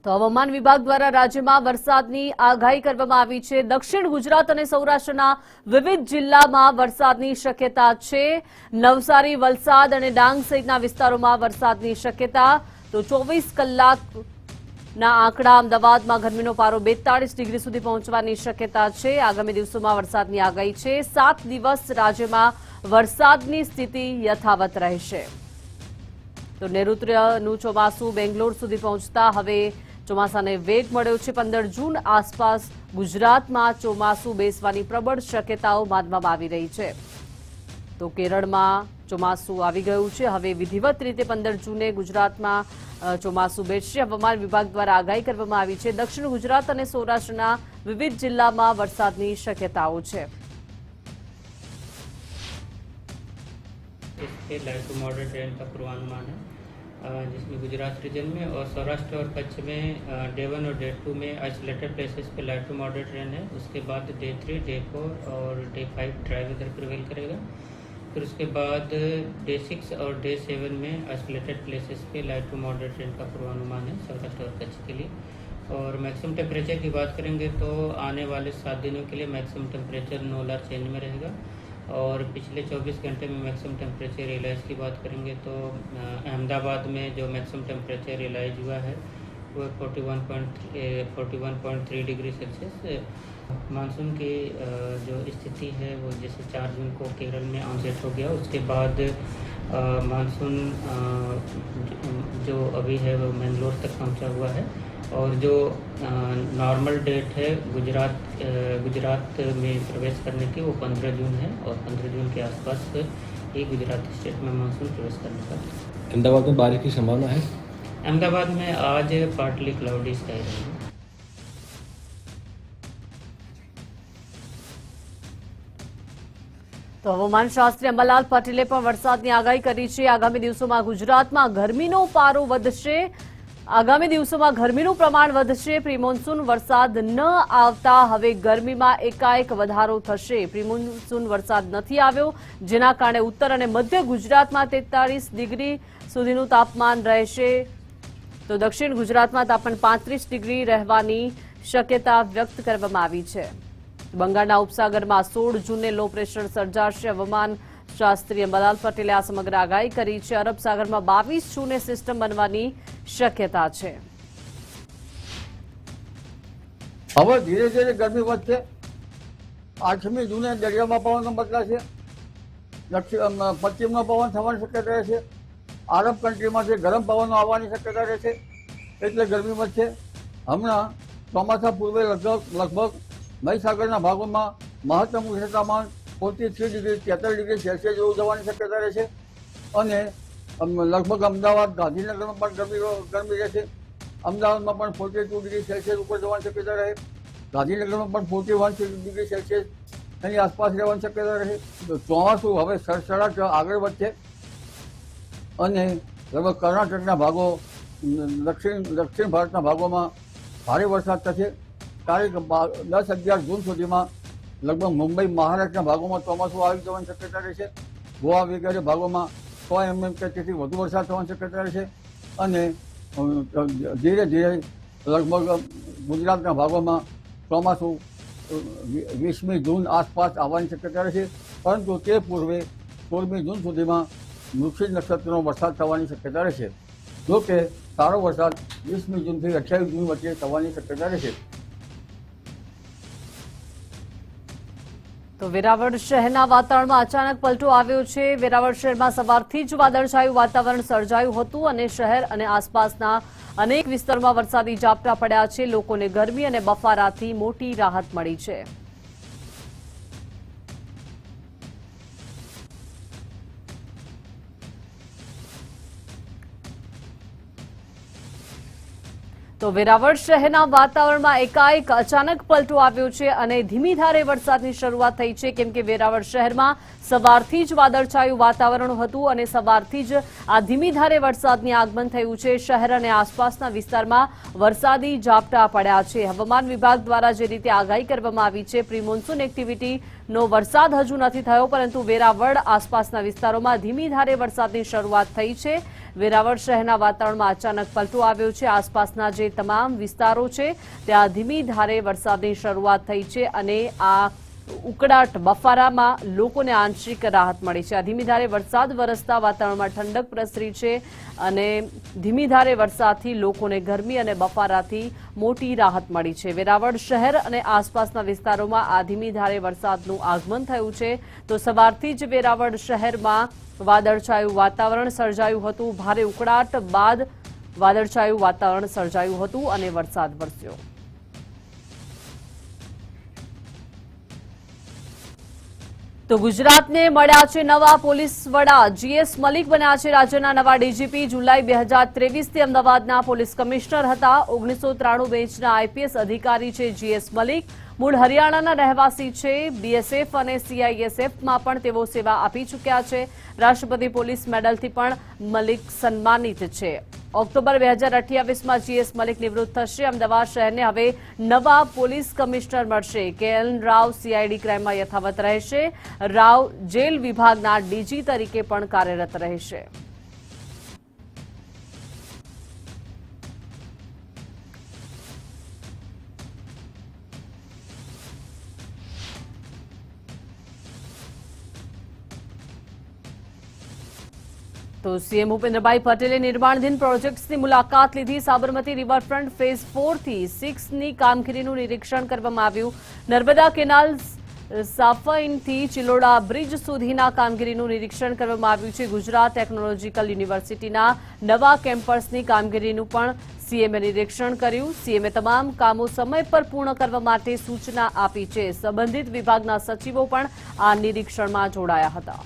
તો હવામાન વિભાગ દ્વારા રાજ્યમાં વરસાદની આગાહી કરવામાં આવી છે। દક્ષિણ ગુજરાત અને સૌરાષ્ટ્રના વિવિધ જિલ્લામાં વરસાદની શક્યતા છે। નવસારી, વલસાડ અને ડાંગ સહિતના વિસ્તારોમાં વરસાદની શક્યતા। તો 24 કલાકના આંકડા અમદાવાદમાં ગરમીનો પારો 42 ડિગ્રી સુધી પહોંચવાની શક્યતા છે। આગામી દિવસોમાં વરસાદની આગાહી છે। 7 દિવસ રાજ્યમાં વરસાદની સ્થિતિ યથાવત રહેશે। તો નૈઋત્યનું ચોમાસું બેંગ્લોર સુધી પહોંચતા હવે ચોમાસાને વેગ મળ્યો છે। 15 જૂન આસપાસ ગુજરાતમાં ચોમાસું બેસવાની પ્રબળ શક્યતાઓ માનવામાં આવી રહી છે। તો કેરળમાં ચોમાસું આવી ગયું છે। હવે વિધિવત રીતે 15 જૂને ગુજરાતમાં ચોમાસું બેસશે। હવામાન વિભાગ દ્વારા આગાહી કરવામાં આવી છે। દક્ષિણ ગુજરાત અને સૌરાષ્ટ્રના વિવિધ જિલ્લામાં વરસાદની શક્યતાઓ છે। इसके लाइट टू मॉडरेट रेन का पूर्वानुमान है, जिसमें गुजरात रीजन में और सौराष्ट्र और कच्छ में डे 1 और डे 2 में आइसोलेटेड प्लेसेस पे लाइट टू मॉडरेट रेन है। उसके बाद डे 3, डे 4 और डे 5 ड्राई वेदर प्रिवेल करेगा। फिर उसके बाद डे 6 और डे 7 में आइसोलेटेड प्लेसेस पे लाइट टू मॉडरेट रेन का पूर्वानुमान है सौराष्ट्र और कच्छ के लिए। और मैक्सिमम टेम्परेचर की बात करेंगे तो आने वाले 7 दिनों के लिए मैक्सिमम टेम्परेचर नो लार चेंज में रहेगा। और पिछले 24 घंटे में मैक्सिमम टेम्परेचर रियलाइज की बात करेंगे तो अहमदाबाद में जो मैक्सिमम टेम्परेचर रियलाइज हुआ है वो 41.3 डिग्री सेल्सियस। मानसून की जो स्थिति है वो जैसे 4 जून को केरल में ऑनसेट हो गया, उसके बाद मानसून जो अभी है वो मैंगलोर तक पहुंचा हुआ है। और जो नॉर्मल डेट है गुजरात में प्रवेश करने की वो 15 जून है। और 15 जून के आसपास ये गुजरात स्टेट में मानसून प्रवेश करने का। अहमदाबाद में बारिश की संभावना है। अहमदाबाद में आज पार्टली क्लाउडी स्काई रहेगी। તો હવામાન શાસ્ત્રી અંબાલાલ પટેલે પણ વરસાદની આગાહી કરી છે। આગામી દિવસોમાં ગુજરાતમાં ગરમીનો પારો વધશે। આગામી દિવસોમાં ગરમીનું પ્રમાણ વધશે। પ્રી મોન્સૂન વરસાદ ન આવતા હવે ગરમીમાં એકાએક વધારો થશે। પ્રી મોન્સૂન વરસાદ નથી આવ્યો, જેના કારણે ઉત્તર અને મધ્ય ગુજરાતમાં 43 ડિગ્રી સુધીનું તાપમાન રહેશે। તો દક્ષિણ ગુજરાતમાં તાપમાન 35 ડિગ્રી રહેવાની શક્યતા વ્યક્ત કરવામાં આવી છે। બંગાળના ઉપસાગરમાં 16 જૂને લો પ્રેશર સર્જાશે। હવામાન શાસ્ત્રી અંબાલાલ પટેલે આ સમગ્ર આગાહી કરી છે। અરબ સાગરમાં 22 જૂને સિસ્ટમ બનવાની શક્યતા છે। હવે ધીરે ધીરે ગરમી વધશે। 8મી જૂને દરિયામાં પવન બદલાશે। પશ્ચિમનો પવન થવાની શક્યતા રહેશે। આરબ કન્ટ્રીમાંથી ગરમ પવનો આવવાની શક્યતા રહેશે, એટલે ગરમી વધશે। હમણાં ચોમાસા પૂર્વે લગભગ મહીસાગરના ભાગોમાં મહત્તમ ઉષ્ણતામાન 43 ડિગ્રી 43 ડિગ્રી સેલ્સિયસ જેવું જવાની શક્યતા રહેશે। અને લગભગ અમદાવાદ, ગાંધીનગરમાં પણ ગરમી રહેશે। અમદાવાદમાં પણ 42 ડિગ્રી સેલ્સિયસ ઉપર જવાની શક્યતા રહે। ગાંધીનગરમાં પણ 41 ડિગ્રી સેલ્સિયસ એની આસપાસ રહેવાની શક્યતા રહે। તો ચોમાસું હવે સડસડાટ આગળ વધશે અને લગભગ કર્ણાટકના ભાગો, દક્ષિણ ભારતના ભાગોમાં ભારે વરસાદ થશે। તારીખ 10-11 જૂન સુધીમાં લગભગ મુંબઈ, મહારાષ્ટ્રના ભાગોમાં ચોમાસું આવી જવાની શક્યતા રહેશે। ગોવા વગેરે ભાગોમાં 100 mm કે તેથી વધુ વરસાદ થવાની શક્યતા રહેશે। અને ધીરે ધીરે લગભગ ગુજરાતના ભાગોમાં ચોમાસું 20મી જૂન આસપાસ આવવાની શક્યતા રહેશે। પરંતુ તે પૂર્વે 16મી જૂન સુધીમાં વૃશ્ચિક નક્ષત્રનો વરસાદ થવાની શક્યતા રહેશે। જોકે સારો વરસાદ 20મી જૂનથી 28 જૂન વચ્ચે થવાની શક્યતા રહેશે। તો વેરાવળ શહેરના વાતાવરણમાં અચાનક પલટો આવ્યો છે। વેરાવળ શહેરમાં સવારથી જ વાદળછાયું વાતાવરણ સર્જાયું હતું અને શહેર અને આસપાસના અનેક વિસ્તારોમાં વરસાદી ઝાપટા પડ્યા છે। લોકોને ગરમી અને બફારાથી મોટી રાહત મળી છે। તો વેરાવળ શહેરના વાતાવરણમાં એકાએક અચાનક પલટો આવ્યો છે અને ધીમી ધારે વરસાદની શરૂઆત થઈ છે, કેમ કે વેરાવળ શહેરમાં સવારથી જ વાદળછાયું વાતાવરણ હતું અને સવારથી જ આ ધીમી ધારે વરસાદનું આગમન થયું છે। શહેર અને આસપાસના વિસ્તારમાં વરસાદી ઝાપટા પડ્યા છે। હવામાન વિભાગ દ્વારા જે રીતે આગાહી કરવામાં આવી છે, પ્રી મોન્સૂન એક્ટિવિટી નો વરસાદ હજુ નથી થયો, પરંતુ વેરાવળ આસપાસના વિસ્તારોમાં ધીમી ધારે વરસાદની શરૂઆત થઈ છે। વેરાવળ શહેરના વાતાવરણમાં અચાનક પલટો આવ્યો છે। આસપાસના જે તમામ વિસ્તારો છે ત્યાં ધીમી ધારે વરસાદની શરૂઆત થઈ છે અને આ ઉકળાટ બફારામાં લોકોને આંશિક રાહત મળી છે। આ ધીમી ધારે વરસાદ વરસતા વાતાવરણમાં ઠંડક પ્રસરી છે અને ધીમી ધારે વરસાદથી લોકોને ગરમી અને બફારાથી મોટી રાહત મળી છે। વેરાવળ શહેર અને આસપાસના વિસ્તારોમાં આ ધીમી ધારે વરસાદનું આગમન થયું છે। તો સવારથી જ વેરાવળ શહેરમાં વાદળછાયું વાતાવરણ સર્જાયું હતું। ભારે ઉકળાટ બાદ વાદળછાયું વાતાવરણ સર્જાયું હતું અને વરસાદ વરસ્યો। તો ગુજરાતને મળ્યા છે નવા પોલીસ વડા। જીએસ મલિક બન્યા છે રાજ્યના નવા ડીજીપી। જુલાઈ 2023થી અમદાવાદના પોલીસ કમિશનર હતા। 1993 બેચના આઈપીએસ અધિકારી છે જીએસ મલિક। મૂળ હરિયાણાના રહેવાસી છે। બીએસએફ અને સીઆઈએસએફમાં પણ તેઓ સેવા આપી ચૂક્યા છે। રાષ્ટ્રપતિ પોલીસ મેડલથી પણ મલિક સન્માનિત છે। ઓક્ટોબર 2028માં જીએસ મલિક નિવૃત્ત થશે। અમદાવાદ શહેરને હવે નવા પોલીસ કમિશનર મળશે। કેએલ રાવ સીઆઈડી ક્રાઇમમાં યથાવત રહેશે। રાવ જેલ વિભાગના ડીજી તરીકે પણ કાર્યરત રહેશે। તો સીએમ ભૂપેન્દ્રભાઈ પટેલે નિર્માણાધીન પ્રોજેક્ટ્સની મુલાકાત લીધી। સાબરમતી રિવરફ્રન્ટ ફેઝ 4 થી 6ની કામગીરીનું નિરીક્ષણ કરવામાં આવ્યું। નર્મદા કેનાલ સાફાઈનથી ચિલોડા બ્રિજ સુધીના કામગીરીનું નિરીક્ષણ કરવામાં આવ્યું છે। ગુજરાત ટેકનોલોજીકલ યુનિવર્સિટીના નવા કેમ્પસની કામગીરીનું પણ સીએમએ નિરીક્ષણ કર્યું। સીએમએ તમામ કામો સમય પર પૂર્ણ કરવા માટે સૂચના આપી છે। સંબંધિત વિભાગના સચિવો પણ આ નિરીક્ષણમાં જોડાયા હતા।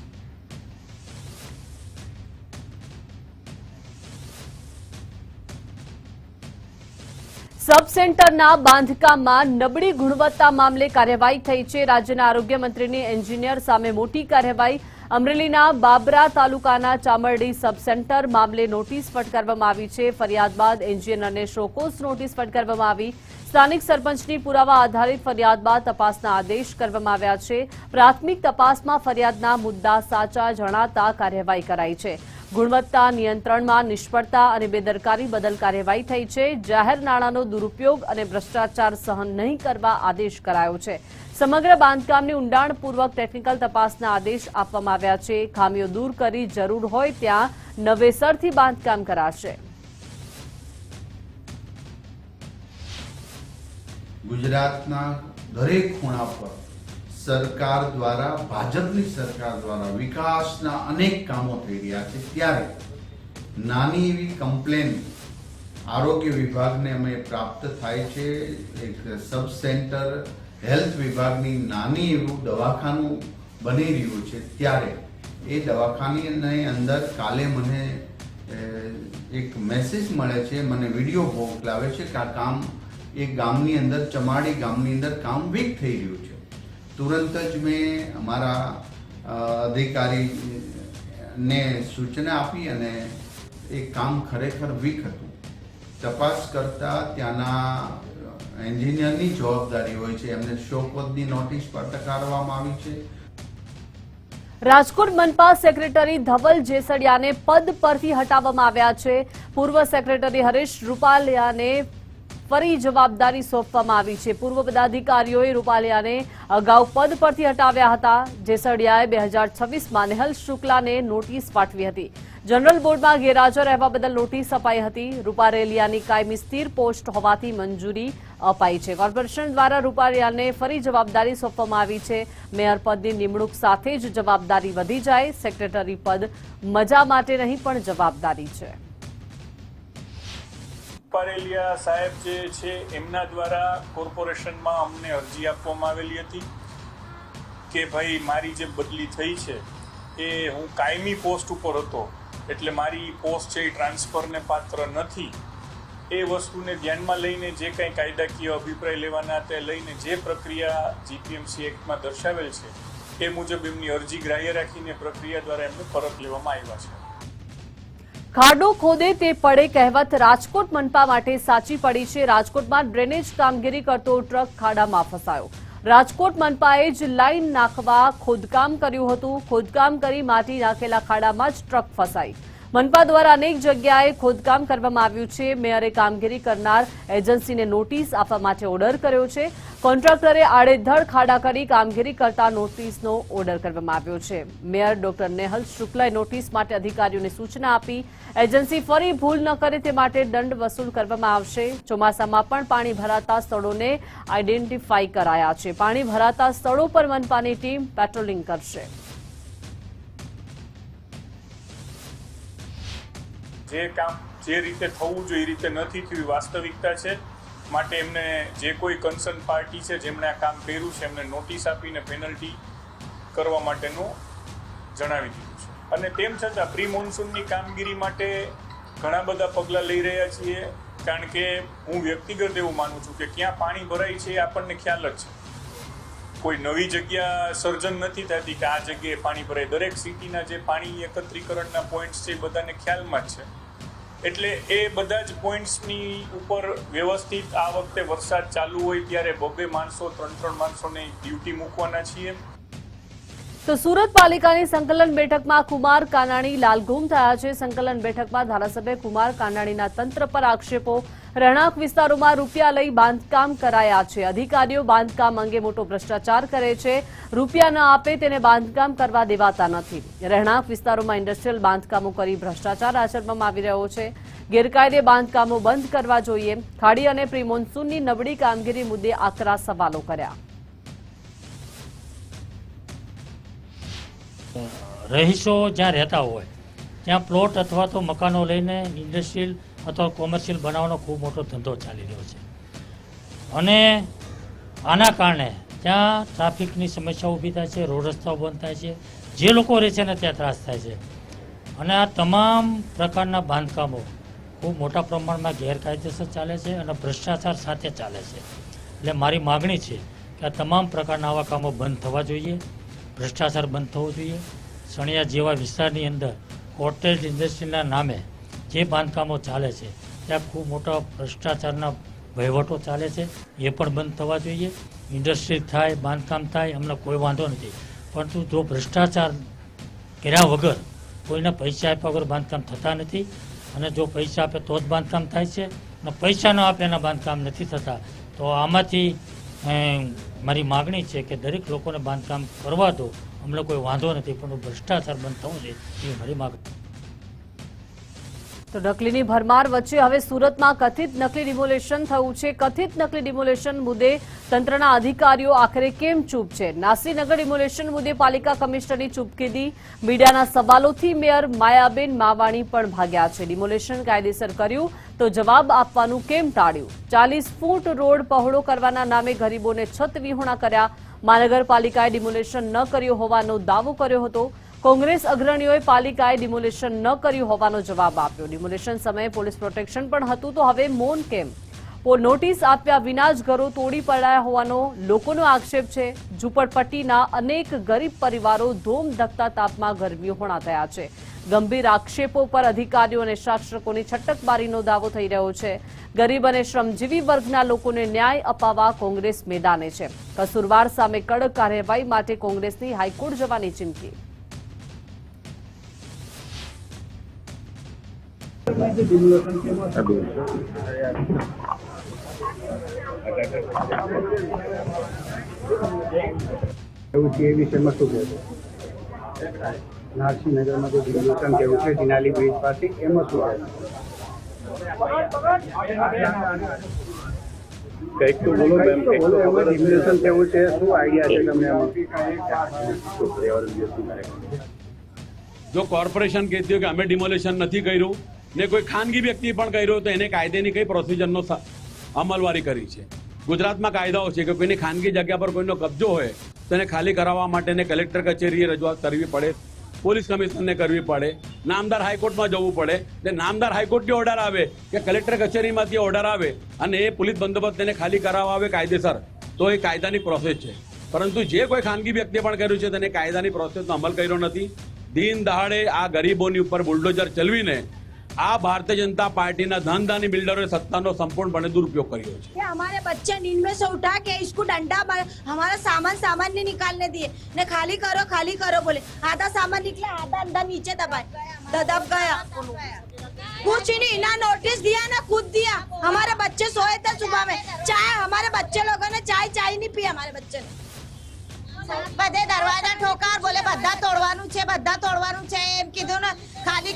સબ સેન્ટરના બાંધકામમાં નબળી ગુણવત્તા મામલે કાર્યવાહી થઈ છે। રાજ્યના આરોગ્ય મંત્રીની એન્જિનિયર સામે મોટી કાર્યવાહી। અમરેલીના બાબરા તાલુકાના ચામરડી સબ સેન્ટર મામલે નોટિસ ફટકારવામાં આવી છે। ફરિયાદ બાદ એન્જિનિયરને શોકોઝ નોટિસ ફટકારવામાં આવી। સ્થાનિક સરપંચની પુરાવા આધારિત ફરિયાદ બાદ તપાસના આદેશ કરવામાં આવ્યા છે। પ્રાથમિક તપાસમાં ફરિયાદના મુદ્દા સાચા જણાતા કાર્યવાહી કરાઈ છે। ગુણવત્તા નિયંત્રણમાં નિષ્ફળતા અને બેદરકારી બદલ કાર્યવાહી થઈ છે। જાહેર નાણાંનો દુરુપયોગ અને ભ્રષ્ટાચાર સહન નહીં કરવા આદેશ કરાયો છે। સમગ્ર બાંધકામની ઊંડાણપૂર્વક ટેકનિકલ તપાસના આદેશ આપવામાં આવ્યા છે। ખામીઓ દૂર કરી જરૂર હોય ત્યાં નવેસરથી બાંધકામ કરાશે। ગુજરાતના દરેક ખૂણા પર સરકાર દ્વારા ભાજપની સરકાર દ્વારા વિકાસના અનેક કામો થઈ રહ્યા છે। ત્યારે નાની એવી કમ્પ્લેન આરોગ્ય વિભાગને અમે પ્રાપ્ત થાય છે। એક સબ સેન્ટર હેલ્થ વિભાગની નાની એવું દવાખાનું બની રહ્યું છે। ત્યારે એ દવાખાનાની અંદર કાલે મને એક મેસેજ મળે છે, મને વિડીયો મોકલાવે છે કે આ કામ એ ગામની અંદર ચમાડી ગામની અંદર કામ વીક થઈ રહ્યું છે। તુરંત જ મેં અમારા અધિકારીને સૂચના આપી અને એ કામ ખરેખર વીક હતું। તપાસ કરતા ત્યાંના એન્જિનિયરની જવાબદારી હોય છે। એમને શોકોઝની નોટિસ પર ફટકારવામાં આવી છે। રાજકોટ મનપા સેક્રેટરી ધવલ જેસડિયાને પદ પરથી હટાવવામાં આવ્યા છે। પૂર્વ સેક્રેટરી હરીશ રૂપાલિયાને ફરી જવાબદારી સોંપવામાં આવી છે। પૂર્વ પદાધિકારીઓએ રૂપાલિયાને અગાઉ પદ પરથી હટાવ્યા હતા। જેસડિયાએ 2026માં નેહલ શુક્લાને નોટિસ પાઠવી હતી। જનરલ બોર્ડમાં ગેરહાજર રહેવા બદલ નોટિસ અપાઈ હતી। રૂપારેલિયાની કાયમી સ્થિર પોસ્ટ હોવાથી મંજૂરી અપાઈ છે। કોર્પોરેશન દ્વારા રૂપારેલિયાને ફરી જવાબદારી સોંપવામાં આવી છે। મેયર પદની નિમણૂક સાથે જ જવાબદારી વધી જાય। સેક્રેટરી પદ મજા માટે નહીં પણ જવાબદારી છે। રૂપારેલિયા સાહેબ જે છે એમના દ્વારા કોર્પોરેશનમાં અમને અરજી આપવામાં આવેલી હતી કે ભાઈ મારી જે બદલી થઈ છે એ હું કાયમી પોસ્ટ ઉપર હતો એટલે મારી પોસ્ટ છે એ ટ્રાન્સફરને પાત્ર નથી। એ વસ્તુને ધ્યાનમાં લઈને જે કંઈ કાયદાકીય અભિપ્રાય લેવાના તે લઈને જે પ્રક્રિયા જીપીએમસી એક્ટમાં દર્શાવેલ છે એ મુજબ એમની અરજી ગ્રાહ્ય રાખીને પ્રક્રિયા દ્વારા એમને પરત લેવામાં આવ્યા છે। ખાડો ખોદે તે પડે કહેવત રાજકોટ મનપા માટે સાચી પડી છે। રાજકોટમાં ડ્રેનેજ કામગીરી કરતો ટ્રક ખાડામાં ફસાયો। રાજકોટ મનપાએ જ લાઈન નાખવા ખોદકામ કર્યું હતું. ખોદકામ કરી માટી નાખેલા ખાડામાં જ ટ્રક ફસાઈ. મનપા દ્વારા અનેક જગ્યાએ ખોદકામ કરવામાં આવ્યું છે. મેયરે કામગીરી કરનાર એજન્સીને નોટિસ આપવા માટે ઓર્ડર કર્યો છે. કોન્ટ્રાક્ટરે આડેધડ ખાડા કરી કામગીરી કરતા નોટિસનો ઓર્ડર કરવામાં આવ્યો છે. મેયર ડોક્ટર નેહલ શુક્લાએ નોટિસ માટે અધિકારીઓને સૂચના આપી. એજન્સી ફરી ભૂલ ન કરે તે માટે દંડ વસૂલ કરવામાં આવશે. ચોમાસામાં પણ પાણી ભરાતા સ્થળોને આઈડેન્ટિફાઈ કરાયા છે. પાણી ભરાતા સ્થળો પર મનપાની ટીમ પેટ્રોલિંગ કરશે. જે કામ જે રીતે થવું જોઈએ એ રીતે નથી થયું વાસ્તવિકતા છે. માટે એમને જે કોઈ કન્સર્ન પાર્ટી છે જેમણે આ કામ કર્યું છે એમને નોટિસ આપીને પેનલ્ટી કરવા માટેનું જણાવી દીધું છે. અને તેમ છતાં પ્રી મોન્સૂનની કામગીરી માટે ઘણા બધા પગલાં લઈ રહ્યા છીએ. કારણ કે હું વ્યક્તિગત એવું માનું છું કે ક્યાં પાણી ભરાય છે એ આપણને ખ્યાલ જ છે. કોઈ નવી જગ્યા સર્જન નથી થતી કે આ જગ્યાએ પાણી ભરાય. દરેક સિટીના જે પાણી એકત્રીકરણના પોઈન્ટ્સ છે એ બધાને ખ્યાલમાં જ છે. એટલે એ બધા જ પોઈન્ટ્સની ઉપર વ્યવસ્થિત આ વખતે વરસાદ ચાલુ હોય ત્યારે 2 માણસો 3 માણસોને ડ્યુટી મૂકવાના છીએ. તો સુરત પાલિકાની સંકલન બેઠકમાં કુમાર કાનાણી લાલઘુમ થયા છે. સંકલન બેઠકમાં ધારાસભ્ય કુમાર કાનાણીના તંત્ર પર આક્ષેપો. રહેણાંક વિસ્તારોમાં રૂપિયા લઈ બાંધકામ કરાયા છે. અધિકારીઓ બાંધકામ અંગે મોટો ભ્રષ્ટાચાર કરે છે. રૂપિયા ન આપે તેને બાંધકામ કરવા દેવાતા નથી. રહેણાંક વિસ્તારોમાં ઇન્ડસ્ટ્રીયલ બાંધકામો કરી ભ્રષ્ટાચાર આચરવામાં આવી રહ્યો છે. ગેરકાયદે બાંધકામો બંધ કરવા જોઈએ. ખાડી અને પ્રી મોન્સૂનની નબળી કામગીરી મુદ્દે આકરા સવાલો કર્યા. રહીશો જ્યાં રહેતા હોય ત્યાં પ્લોટ અથવા તો મકાનો લઈને ઇન્ડસ્ટ્રીયલ અથવા કોમર્શિયલ બનાવવાનો ખૂબ મોટો ધંધો ચાલી રહ્યો છે. અને આના કારણે ત્યાં ટ્રાફિકની સમસ્યા ઊભી થાય છે, રોડ રસ્તાઓ બંધ થાય છે, જે લોકો રહે છે ને ત્યાં ત્રાસ થાય છે. અને આ તમામ પ્રકારના બાંધકામો ખૂબ મોટા પ્રમાણમાં ગેરકાયદેસર ચાલે છે અને ભ્રષ્ટાચાર સાથે ચાલે છે. એટલે મારી માગણી છે કે આ તમામ પ્રકારના આવા કામો બંધ થવા જોઈએ, ભ્રષ્ટાચાર બંધ થવો જોઈએ. સણિયા જેવા વિસ્તારની અંદર કોટેજ ઇન્ડસ્ટ્રીના નામે જે બાંધકામો ચાલે છે ત્યાં ખૂબ મોટા ભ્રષ્ટાચારના વહીવટો ચાલે છે, એ પણ બંધ થવા જોઈએ. ઇન્ડસ્ટ્રી થાય, બાંધકામ થાય, અમને કોઈ વાંધો નથી. પરંતુ જો ભ્રષ્ટાચાર કર્યા વગર, કોઈને પૈસા આપ્યા વગર બાંધકામ થતા નથી. અને જો પૈસા આપે તો જ બાંધકામ થાય છે અને પૈસા ન આપે એના બાંધકામ નથી થતા. તો આમાંથી મારી માગણી છે કે દરેક લોકોને બાંધકામ કરવા દો, અમને કોઈ વાંધો નથી, પણ ભ્રષ્ટાચાર બંધ થવો જોઈએ એ મારી માગણી. તો નકલીની ભરમાર વચ્ચે હવે સુરતમાં કથિત નકલી ડિમોલેશન થયું છે. કથિત નકલી ડિમોલેશન મુદ્દે તંત્રના અધિકારીઓ આખરે કેમ ચૂપ છે? નાસીનગર ડિમોલેશન મુદ્દે પાલિકા કમિશનરની ચૂપકીદી. મીડિયાના સવાલોથી મેયર માયાબેન માવાણી પણ ભાગ્યા છે. ડિમોલેશન કાયદેસર કર્યું તો જવાબ આપવાનું કેમ ટાળ્યું? 40 ફૂટ રોડ પહોળો કરવાના નામે ગરીબોને છત વિહોણા કર્યા. મહાનગરપાલિકાએ ડિમોલેશન ન કર્યું હોવાનો દાવો કર્યો હતો. કોંગ્રેસ અગ્રણીઓએ પાલિકાએ ડિમોલેશન ન કર્યું હોવાનો જવાબ આપ્યો. ડિમોલેશન સમયે પોલીસ પ્રોટેક્શન પણ હતું, તો હવે મૌન કેમ? નોટિસ આપ્યા વિના જ ઘરો તોડી પડાયા હોવાનો લોકોનો આક્ષેપ છે. ઝૂંપડપટ્ટીના અનેક ગરીબ પરિવારો ધોમ ધકતા તાપમાં ગરમીહોણા થયા છે. ગંભીર આક્ષેપો પર અધિકારીઓ અને શાસકોની છટકબારીનો દાવો થઈ રહ્યો છે. ગરીબ અને શ્રમજીવી વર્ગના લોકોને ન્યાય અપાવવા કોંગ્રેસ મેદાને છે. કસૂરવાર સામે કડક કાર્યવાહી માટે કોંગ્રેસની હાઈકોર્ટ જવાની ચીમકી. એ વિષયમાં શું કહેવું? નરસિંહનગરમાં જે ડિમોલેશન કેવું છે દિનાલી બ્રિજ પાસે, એમાં શું કહેવું? કંઈક તો બોલો મેમ, કંઈક તો એમાં ડિમોલેશન કેવું છે, શું આઈડિયા છે તમને એમાં? જો કોર્પોરેશન કહેતી હોય કે અમે ડિમોલેશન નથી કર્યું ને કોઈ ખાનગી વ્યક્તિ પણ કર્યો તો એને કાયદેની કઈ પ્રોસિજરનો અમલવારી કરી છે? ગુજરાતમાં કાયદાઓ છે કે કોઈની ખાનગી જગ્યા પર કોઈનો કબજો હોય તો એને ખાલી કરાવવા માટે કલેક્ટર કચેરીએ રજૂઆત કરવી પડે, પોલીસ કમિશનરને કરવી પડે, નામદાર હાઈકોર્ટમાં જવું પડે. એટલે નામદાર હાઈકોર્ટથી ઓર્ડર આવે કે કલેક્ટર કચેરીમાંથી ઓર્ડર આવે અને એ પોલીસ બંદોબસ્ત તેને ખાલી કરાવવા આવે કાયદેસર, તો એ કાયદાની પ્રોસેસ છે. પરંતુ જે કોઈ ખાનગી વ્યક્તિએ પણ કર્યું છે તેને કાયદાની પ્રોસેસનો અમલ કર્યો નથી. દિન દહાડે આ ગરીબોની ઉપર બુલડોઝર ચલાવીને આ ભારતીય जनता पार्टीના धनदानी बिल्डरों सत्ताનો संपूर्णपणे दुरुपयोग કર્યો છે। कि हमारे बच्चे नींद में से उठा के इसको डंडा हमारा सामान नहीं निकालने दिए, ने खाली करो बोले। आधा सामान निकला, आधा अंदर नीचे दब गया। कुछ ही नहीं, ना नोटिस दिया ना खुद दिया। हमारे बच्चे सोए थे सुबह में, चाय हमारे बच्चे लोगों ने चाय नहीं पी। हमारे बच्चे ने બધે દરવાજા ઠોકાર બોલે બધા તોડવાનું છે એમ કીધું ને, ખાલી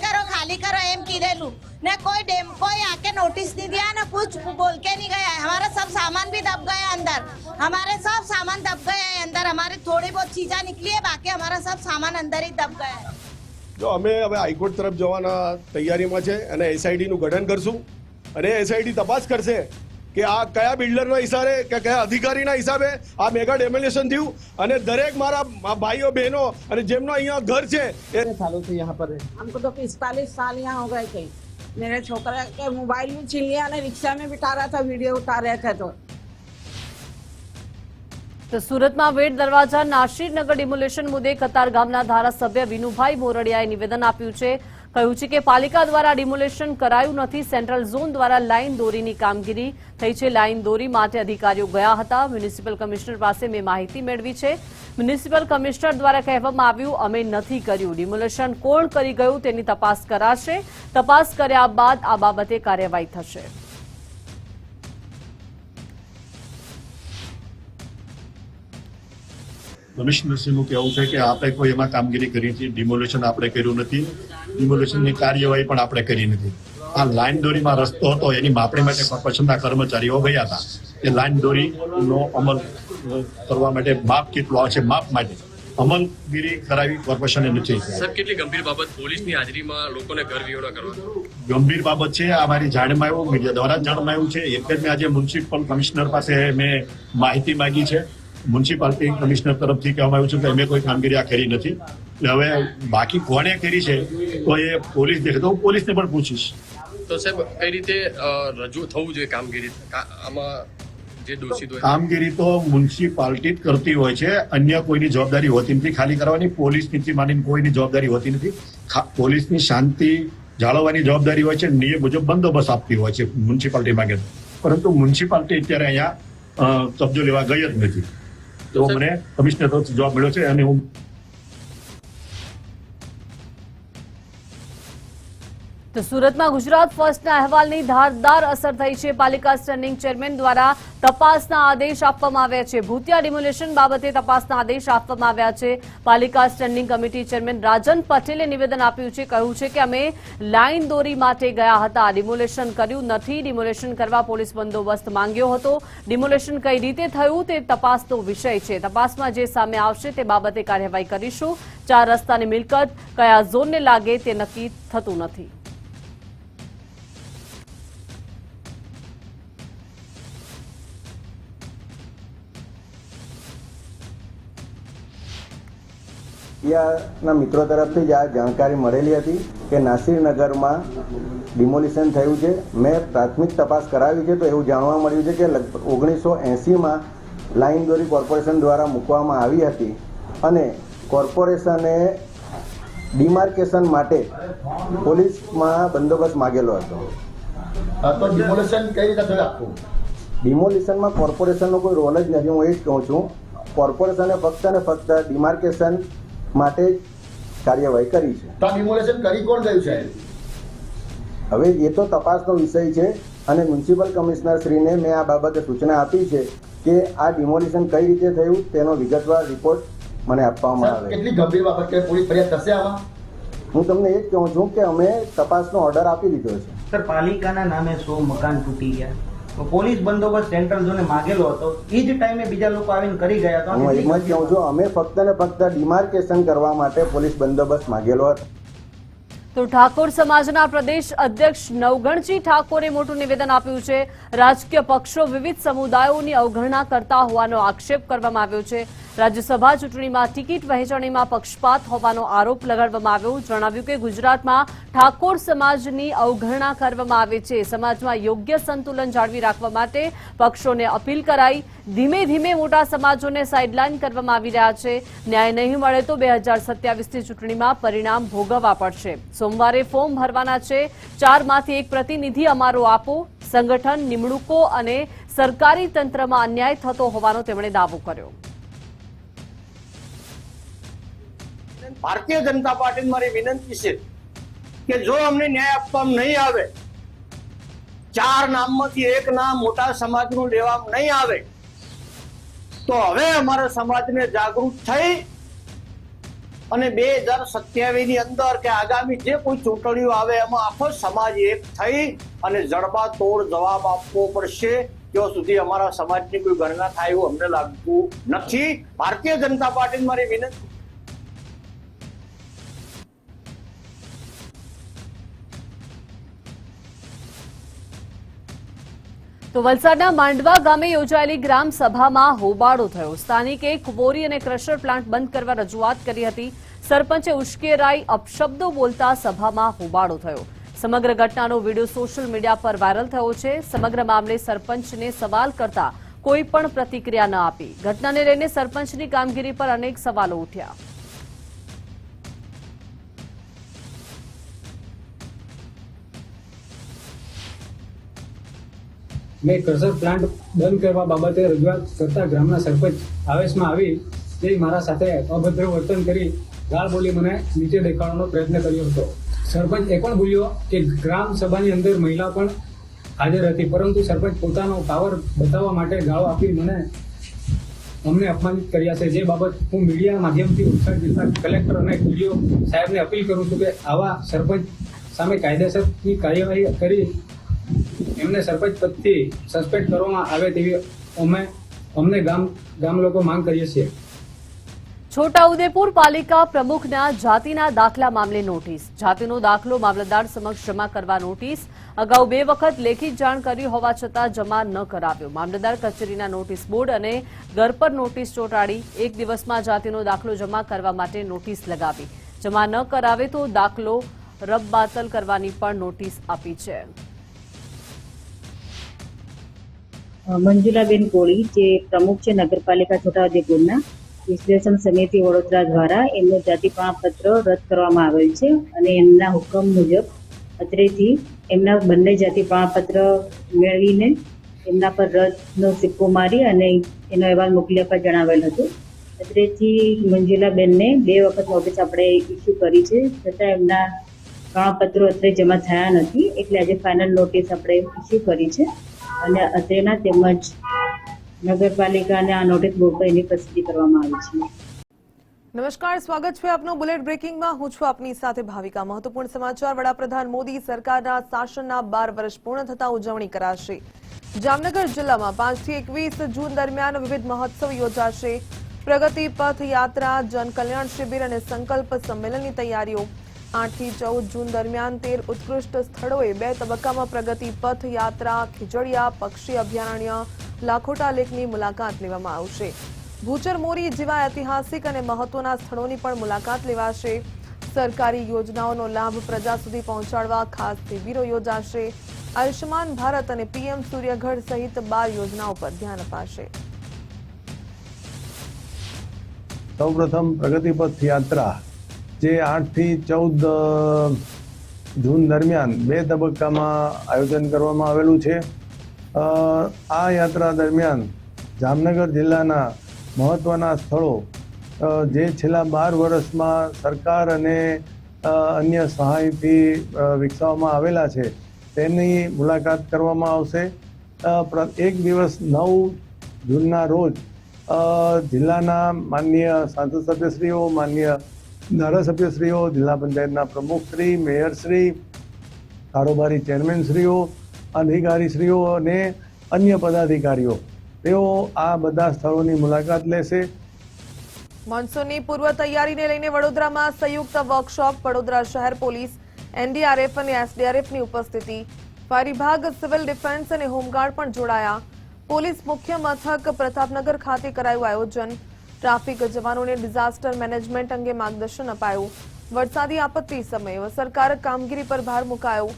કરો એમ કીધેલું ને कोई आके नोटिस नहीं दिया ना कुछ बोल के नहीं गया। हमारा सब सामान भी दब गया अंदर, हमारे सब सामान दब गया है अंदर। हमारे थोड़ी बहुत चीजा निकली है, बाकी हमारा सब सामान अंदर ही दब गया है। જો અમે હવે હાઈકોર્ટ તરફ જવાના તૈયારીમાં છે અને એસઆઈડીનું ગઠન કરશું અને એસઆઈડી તપાસ કરશે કે આ કયા બિલ્ડરના હિસાબે કે કયા અધિકારીના હિસાબે આ મેગા ડેમોલિશન થયું અને દરેક મારા ભાઈઓ બહેનો અને જેમનો અહીંયા ઘર છે એ सालों से यहाँ पर है। हमको तो 45 साल यहाँ हो गए कहीं। मेरे छोकरा के मोबाइल भी छीन लिया ने, रिक्शा में बिठा रहा था, वीडियो उतार रहे थे। તો સુરતમાં વેડ દરવાજા નાશીરનગર ડિમોલેશન મુદ્દે કતારગામના ધારાસભ્ય વિનુભાઈ મોરડિયાએ નિવેદન આપ્યું છે। કહ્યું છે કે પાલિકા દ્વારા ડિમોલેશન કરાયું નથી, સેન્ટ્રલ ઝોન દ્વારા લાઇન દોરીની કામગીરી થઈ છે। લાઇન દોરી માટે અધિકારીઓ ગયા હતા। મ્યુનિસિપલ કમિશનર પાસે મેં માહિતી મેળવી છે। મ્યુનિસિપલ કમિશનર દ્વારા કહેવામાં આવ્યું અમે નથી કર્યું। ડિમોલેશન કોણ કરી ગયું તેની તપાસ કરાશે। તપાસ કર્યા બાદ આ બાબતે કાર્યવાહી થશે। કમિશનરશ્રીનું કહેવું છે કે આપણે કોઈ એમાં કામગીરી કરી નથી, ડિમોલેશન આપણે કર્યું નથી, ડિમોલેશનની કાર્યવાહી પણ આપણે કરી નથી। આ લાઇન દોરીમાં રસ્તો હતો એની માપણી માટે કોર્પોરેશનના કર્મચારીઓ ગયા હતા। એ લાઇન દોરીનો અમલ કરવા માટે માપ કેટલો આવશે, માપ માટે અમલગીરી કરાવી કોર્પોરેશને નથી। સાહેબ, કેટલી ગંભીર બાબત પોલીસની હાજરીમાં લોકોને ઘર વિહોણા કરવા? ગંભીર બાબત છે। આ મારી જાણમાં આવ્યું, મીડિયા દ્વારા જાણમાં આવ્યું છે। એક જ મેં આજે મ્યુનિસિપલ કમિશનર પાસે મેં માહિતી માંગી છે। મ્યુનિસિપાલિટી કમિશનર તરફથી કહેવામાં આવ્યું છે કે અમે કોઈ કામગીરી આ કરી નથી। હવે બાકી કોણે કરી છે તો એ પોલીસ દેખે તો હું પોલીસને પણ પૂછીશ। તો સાહેબ, કઈ રીતે રજૂ થવું જોઈએ કામગીરી? આમાં જે દોષિત હોય કામગીરી તો મ્યુનિસિપાલિટી જ કરતી હોય છે, અન્ય કોઈની જવાબદારી હોતી નથી ખાલી કરવાની। પોલીસની માંડીને કોઈની જવાબદારી હોતી નથી। પોલીસની શાંતિ જાળવવાની જવાબદારી હોય છે, નિયમ મુજબ બંદોબસ્ત આપતી હોય છે મ્યુનિસિપાલિટી માંગે। પરંતુ મ્યુનિસિપાલિટી અત્યારે અહીંયા કબજો લેવા ગઈ જ નથી। તો મને કમિશનર તરફથી જવાબ મળ્યો છે અને હું તો સુરતમાં ગુજરાત ફર્સ્ટના અહેવાલની ધારદાર અસર થઈ છે। પાલિકા સ્ટેન્ડિંગ ચેરમેન દ્વારા તપાસના આદેશ આપવામાં આવ્યા છે। ભૂતિયા ડિમોલેશન બાબતે તપાસના આદેશ આપવામાં આવ્યા છે। પાલિકા સ્ટેન્ડિંગ કમિટી ચેરમેન રાજન પટેલે નિવેદન આપ્યું છે। કહ્યું છે કે અમે લાઇન દોરી માટે ગયા હતા, ડિમોલેશન કર્યું નથી। ડિમોલેશન કરવા પોલીસ બંદોબસ્ત માંગ્યો હતો। ડિમોલેશન કઈ રીતે થયું તે તપાસનો વિષય છે। તપાસમાં જે સામે આવશે તે બાબતે કાર્યવાહી કરીશું। 4 રસ્તાની મિલકત કયા ઝોનને લાગે તે નક્કી થતું નથી। ના મિત્રો તરફથી જ આ જાણકારી મળેલી હતી કે નાસિરનગરમાં ડિમોલિશન થયું છે। મેં પ્રાથમિક તપાસ કરાવી છે તો એવું જાણવા મળ્યું છે કે લગભગ 1980માં લાઇન દોરી કોર્પોરેશન દ્વારા મૂકવામાં આવી હતી અને કોર્પોરેશને ડિમાર્કેશન માટે પોલીસમાં બંદોબસ્ત માગેલો હતો। તો ડિમોલેશન કઈ રીતે થયું આખું? ડિમોલિશનમાં કોર્પોરેશનનો કોઈ રોલ જ નથી। હું એ જ કહું છું, કોર્પોરેશને ફક્ત ને ફક્ત ડિમાર્કેશન માટે કાર્યવાહી કરી છે। તો ડિમોલેશન કરી કોણ ગયું છે? હવે એ તો તપાસનો વિષય છે અને મ્યુનિસિપલ કમિશનર શ્રીને મેં આ બાબતે સૂચના આપી છે કે આ ડિમોલિશન કઈ રીતે થયું તેનો વિગતવાર રિપોર્ટ મને આપવામાં આવે। કેટલી ગંભીર બાબત છે, પોલીસ ફરિયાદ થશે આમાં? હું તમને એ જ કહું છું કે અમે તપાસનો ઓર્ડર આપી દીધો છે। સર, પાલિકાના નામે 100 મકાન તૂટી ગયા, પોલીસ બંદોબસ્ત સેન્ટ્રલ ઝોને માંગેલો હતો, એ જ ટાઈમે બીજા લોકો આવીને કરી ગયા તો હું એમ જ કહું છું, અમે ફક્ત ને ફક્ત ડિમાર્કેશન કરવા માટે પોલીસ બંદોબસ્ત માંગેલો હતો। તો ઠાકોર સમાજના પ્રદેશ અધ્યક્ષ નવગણજી ઠાકોરે મોટું નિવેદન આપ્યું છે। રાજકીય પક્ષો વિવિધ સમુદાયોની અવગણના કરતા હોવાનો આક્ષેપ કરવામાં આવ્યો છે। રાજ્યસભા ચૂંટણીમાં ટિકિટ વહેંચણીમાં પક્ષપાત હોવાનો આરોપ લગાડવામાં આવ્યો. જણાવ્યું કે ગુજરાતમાં ઠાકોર સમાજની અવગણના કરવામાં આવે છે. સમાજમાં યોગ્ય સંતુલન જાળવી રાખવા માટે પક્ષોને અપીલ કરાઈ. ધીમે ધીમે મોટા સમાજોને સાઇડલાઇન કરવામાં આવી રહ્યા છે. ન્યાય નહીં મળે તો 2027ની ચૂંટણીમાં પરિણામ ભોગવવા પડશે. સોમવારે ફોર્મ ભરવાના છે. 4માંથી 1 પ્રતિનિધિ અમારો આપો. સંગઠન, નિમણૂકો અને સરકારી તંત્રમાં અન્યાય થતો હોવાનો તેમણે દાવો કર્યો. ભારતીય જનતા પાર્ટીને મારી વિનંતી છે કે જો અમને ન્યાય આપવામાં નહીં આવે, 4 નામમાંથી 1 નામ મોટા સમાજનું લેવામાં નહીં આવે, તો હવે અમારા સમાજને જાગૃત થઈ અને 2027ની અંદર કે આગામી જે કોઈ ચૂંટણીઓ આવે એમાં આખો સમાજ એક થઈ અને જડબાતોડ જવાબ આપવો પડશે. ત્યાં સુધી અમારા સમાજની કોઈ ગણના થાય એવું અમને લાગતું નથી. ભારતીય જનતા પાર્ટીને મારી વિનંતી. તો વલસાડના માંડવા ગામે યોજાયેલી ગ્રામ સભામાં હોબાળો થયો. સ્થાનિકે ક્વોરી અને ક્રશર પ્લાન્ટ બંધ કરવા રજૂઆત કરી હતી. સરપંચે ઉશ્કેરાઈ અપશબ્દો બોલતા સભામાં હોબાળો થયો. સમગ્ર ઘટનાનો વિડીયો સોશિયલ મીડિયા પર વાયરલ થયો છે. સમગ્ર મામલે સરપંચને સવાલ કરતા કોઈ પણ પ્રતિક્રિયા ન આપી. ઘટનાને લઈને સરપંચની કામગીરી પર અનેક સવાલો ઉઠ્યા. મેં ક્રશર પ્લાન્ટ બંધ કરવા બાબતે રજૂઆત કરતા ગ્રામના સરપંચ આવેશમાં આવી તે મારા સાથે અભદ્ર વર્તન કરી ગાળ બોલી મને નીચે દેખાડવાનો પ્રયત્ન કર્યો હતો. સરપંચ એ પણ ભૂલ્યો કે ગ્રામ સભાની અંદર મહિલા પણ હાજર હતી, પરંતુ સરપંચ પોતાનો પાવર બતાવવા માટે ગાળો આપી અમને અપમાનિત કર્યા છે. જે બાબત હું મીડિયા માધ્યમથી વલસાડ જિલ્લા કલેક્ટર અને ડીડીઓ સાહેબને અપીલ કરું છું કે આવા સરપંચ સામે કાયદેસરની કાર્યવાહી કરી એમને સરપંચ પદથી સસ્પેન્ડ કરવામાં આવે તેવી અમને ગામ લોકો માંગ કરીએ છીએ. છોટાઉદેપુર પાલિકા પ્રમુખના જાતિના દાખલા મામલે નોટિસ. જાતિનો દાખલો મામલતદાર સમક્ષ જમા કરવા નોટિસ. અગાઉ 2 વખત લેખિત જાણ કરી હોવા છતાં જમા ન કરાવ્યો. મામલતદાર કચેરીના નોટિસ બોર્ડ અને ઘર પર નોટિસ ચોંટાડી 1 દિવસમાં જાતિનો દાખલો જમા કરવા માટે નોટિસ લગાવી. જમા ન કરાવે તો દાખલો રદબાતલ કરવાની પણ નોટિસ આપી છે. મંજુલાબેન કોળી જે પ્રમુખ છે નગરપાલિકા છોટાઉદેપુરના વિશ્લેષણ સમિતિ વડોદરા દ્વારા એમનું જાતિ પ્રમાણપત્ર રદ કરવામાં આવેલ છે અને એમના હુકમ મુજબ અત્રેથી એમના બંને જાતિ પ્રમાણપત્ર મેળવીને એમના પર રદનો સિક્કો મારી અને એનો અહેવાલ મોકલી આપવા જણાવેલ હતું. અત્રેથી મંજુલાબેનને 2 વખત નોટિસ આપણે ઇસ્યુ કરી છે, છતાં એમના પ્રમાણપત્રો અત્રે જમા થયા નથી. એટલે આજે ફાઇનલ નોટિસ આપણે ઇસ્યુ કરી છે અને અત્રેના તેમજ નગરપાલિકાને આ નોટિસ બોર્ડ પર એની પ્રસિદ્ધિ કરવામાં આવી છે. નમસ્કાર, સ્વાગત છે આપનું બુલેટ બ્રેકિંગમાં. હું છું આપની સાથે ભાવિકા. મહત્વપૂર્ણ સમાચાર. વડાપ્રધાન મોદી સરકારના શાસનના 12 વર્ષ પૂર્ણ થતા ઉજવણી કરાશે. જામનગર જિલ્લામાં 5 થી 21 જૂન દરમિયાન વિવિધ મહોત્સવ યોજાશે. પ્રગતિ પથ યાત્રા, જનકલ્યાણ શિબિર અને સંકલ્પ સંમેલનની તૈયારીઓ. 8 થી 14 જૂન દરમિયાન 13 ઉત્કૃષ્ટ સ્થળોએ 2 તબક્કામાં પ્રગતિ પથ યાત્રા, ખીજડીયા પક્ષી અભયારણ્ય, લાખોટા લેકની મુલાકાત લેવામાં આવશે. ભૂચર મોરી જેવા ઐતિહાસિક અને મહત્વના સ્થળોની પણ મુલાકાત લેવાશે. સરકારી યોજનાઓનો લાભ પ્રજા સુધી પહોંચાડવા ખાસ શિબિરો યોજાશે. આયુષ્યમાન ભારત અને પીએમ સૂર્યઘર સહિત 12 યોજનાઓ પર ધ્યાન અપાશે. સૌપ્રથમ પ્રગતિ પથ યાત્રા જે 8 થી 14 જૂન દરમિયાન 2 તબક્કામાં આયોજન કરવામાં આવેલું છે. આ યાત્રા દરમિયાન જામનગર જિલ્લાના મહત્વના સ્થળો જે છેલ્લા 12 વર્ષમાં સરકાર અને અન્ય સહાયથી વિકસાવવામાં આવેલા છે તેની મુલાકાત કરવામાં આવશે. 1 દિવસ 9 જૂનના રોજ જિલ્લાના માનનીય સાંસદ સભ્યશ્રીઓ, માનનીય ધારાસભ્યશ્રીઓ, જિલ્લા પંચાયતના પ્રમુખશ્રી, મેયરશ્રી, કારોબારી ચેરમેનશ્રીઓ, અધિકારીશ્રીઓ અને અન્ય પદાધિકારીઓ તેઓ આ બધા સ્થળોની મુલાકાત લેશે. મોન્સૂનની પૂર્વ તૈયારીને લઈને વડોદરામાં સંયુક્ત વર્કશોપ. વડોદરા શહેર પોલીસ, એનડીઆરએફ અને એસડીઆરએફની ઉપસ્થિતિ. ફાયર વિભાગ, સિવિલ ડિફેન્સ અને હોમગાર્ડ પણ જોડાયા. પોલીસ મુખ્ય મથક પ્રતાપનગર ખાતે કરાયું આયોજન. ટ્રાફિક જવાનોને ડિઝાસ્ટર મેનેજમેન્ટ અંગે માર્ગદર્શન અપાયું. વરસાદી આપત્તિ સમયે અસરકારક કામગીરી પર ભાર મુકાયો.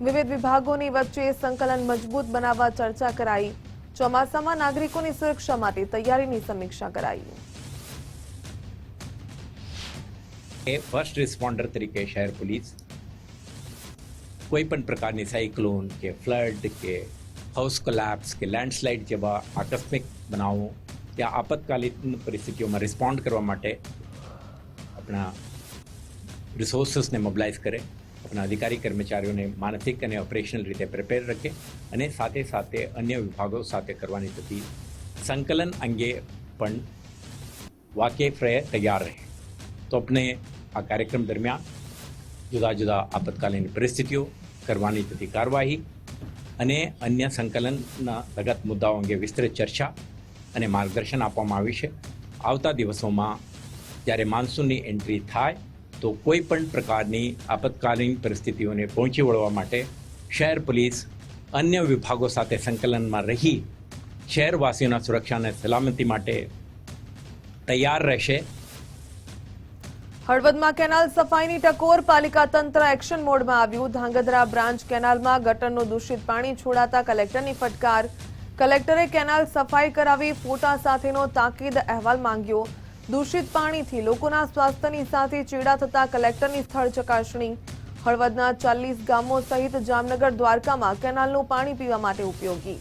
વિવિધ વિભાગોની વચ્ચે સંકલન મજબૂત બનાવવા ચર્ચા કરાઈ. ચોમાસામાં નાગરિકોની સુરક્ષા માટે તૈયારીની સમીક્ષા કરાઈ. ફર્સ્ટ રિસ્પોન્ડર તરીકે શહેર પોલીસ કોઈ પણ પ્રકારની સાયક્લોન કે ફ્લડ કે હાઉસ કોલેપ્સ કે લેન્ડસ્લાઇડ જેવા આકસ્મિક બનાવો ત્યાં આપતકાલીન પરિસ્થિતિઓમાં રિસ્પોન્ડ કરવા માટે આપણા રિસોર્સિસને મોબિલાઇઝ કરે, આપણા અધિકારી કર્મચારીઓને માનસિક અને ઓપરેશનલ રીતે પ્રિપેર રાખે અને સાથે સાથે અન્ય વિભાગો સાથે કરવાની થતી સંકલન અંગે પણ વાકેફ રહે, તૈયાર રહે. તો આપણે આ કાર્યક્રમ દરમિયાન જુદા જુદા આપતકાલીન પરિસ્થિતિઓ, કરવાની થતી કાર્યવાહી અને અન્ય સંકલનના લગત મુદ્દાઓ અંગે વિસ્તૃત ચર્ચા અને માર્ગદર્શન આપવામાં આવ્યું છે. આવતા દિવસોમાં જ્યારે માન્સૂનની એન્ટ્રી થાય તો કોઈ પણ પ્રકારની આપતકાલીન પરિસ્થિતિઓને પહોંચી વળવા માટે શહેર પોલીસ અન્ય વિભાગો સાથે સંકલનમાં રહી શહેરવાસીઓના સુરક્ષા અને સલામતી માટે તૈયાર રહેશે. હળવદમાં કેનાલ સફાઈની ટકોર, પાલિકા તંત્ર એક્શન મોડમાં આવ્યું. ધાંગધ્રા બ્રાન્ચ કેનાલમાં ગટરનું દૂષિત પાણી છોડાતા કલેક્ટરની ફટકાર. કલેક્ટરે કેનાલ સફાઈ કરાવી ફોટા સાથેનો તાકીદ અહેવાલ માંગ્યો. દૂષિત પાણીથી લોકોના સ્વાસ્થ્યની સાથે ચેડા થતા કલેક્ટરની સ્થળ ચકાસણી. હળવદના 40 ગામો સહિત જામનગર, દ્વારકામાં કેનાલનું પાણી પીવા માટે ઉપયોગી.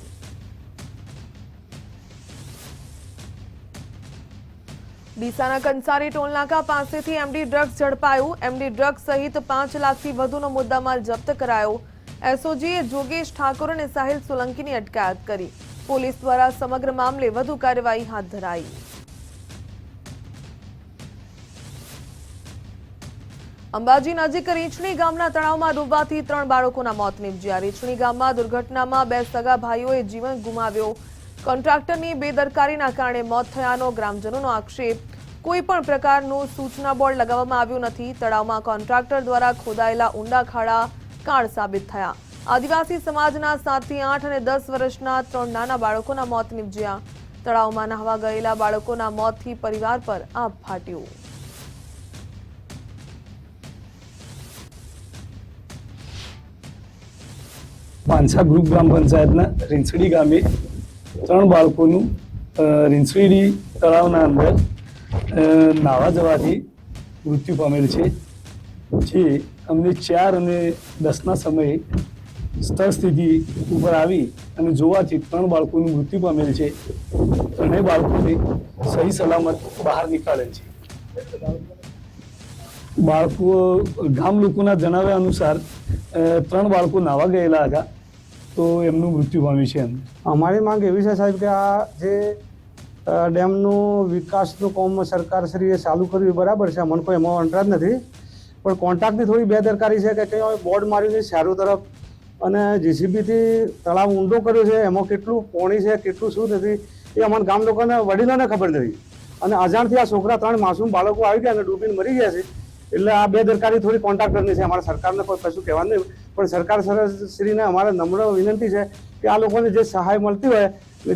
ડીસાના કંસારી ટોલનાકા પાસેથી એમડી ડ્રગ્સ ઝડપાયું. એમડી ડ્રગ્સ સહિત 5 લાખથી વધુનો મુદ્દામાલ જપ્ત કરાયો. એસઓજીએ જોગેશ ઠાકોર અને સાહિલ સોલંકીની અટકાયત કરી. પોલીસ દ્વારા સમગ્ર મામલે વધુ કાર્યવાહી હાથ ધરાઈ. અંબાજી નજીક રીંછણી ગામના તળાવમાં ડૂબવાથી 3 બાળકોના મોત નીપજ્યા. રીંછણી ગામમાં દુર્ઘટનામાં 2 સગા ભાઈઓએ જીવન ગુમાવ્યો. કોન્ટ્રાક્ટરની બેદરકારીના કારણે મોત થયાનો ગ્રામજનોનો આક્ષેપ. કોઈ પણ પ્રકારનું સૂચના બોર્ડ લગાવવામાં આવ્યું નથી. તળાવમાં કોન્ટ્રાક્ટર દ્વારા ખોદાયેલા ઊંડા ખાડા કાળ સાબિત થયા. આદિવાસી સમાજના 7 થી 8 અને 10 વર્ષના 3 નાના બાળકોના મોત નીપજ્યા. તળાવમાં નહાવા ગયેલા બાળકોના મોતથી પરિવાર પર આભ ફાટ્યું. માનસા ગ્રુપ ગ્રામ પંચાયતના રીંછડી ગામે 3 બાળકોનું રીંછડી તળાવના અંદર નાહવા જવાથી મૃત્યુ પામેલ છે. જે અમને 4 અને 10ના સમયે સ્થળ સ્થિતિ ઉપર આવી અને જોવાથી 3 બાળકોનું મૃત્યુ પામેલ છે. 3 બાળકોને સહી સલામત બહાર નીકાળેલ છે. બાળકો ગામ લોકોના જણાવ્યા અનુસાર 3 બાળકો નાહવા ગયેલા હતા તો એમનું મૃત્યુ પામ્યું છે. અમારી માંગ એવી છે સાહેબ કે આ જે ડેમનું વિકાસનું કામ સરકારશ્રીએ ચાલુ કર્યું બરાબર છે, મને કોઈ એમાં અંતરાજ નથી, પણ કોન્ટ્રાક્ટની થોડી બેદરકારી છે કે કંઈ બોર્ડ માર્યું છે ચારો તરફ અને જીસીબીથી તળાવ ઊંડો કર્યો છે. એમાં કેટલું પાણી છે, કેટલું શું નથી એ અમારા ગામ લોકોને વડીલોને ખબર નથી. અને અજાણથી આ છોકરા 3 માસૂમ બાળકો આવી ગયા અને ડૂબીને મરી ગયા છે. એટલે આ બેદરકારી થોડી કોન્ટ્રાક્ટરની છે. અમારા સરકારને કોઈ કશું કહેવાનું નહીં, પણ સરકાર શ્રીને અમારે નમ્ર વિનંતી છે કે આ લોકોને જે સહાય મળતી હોય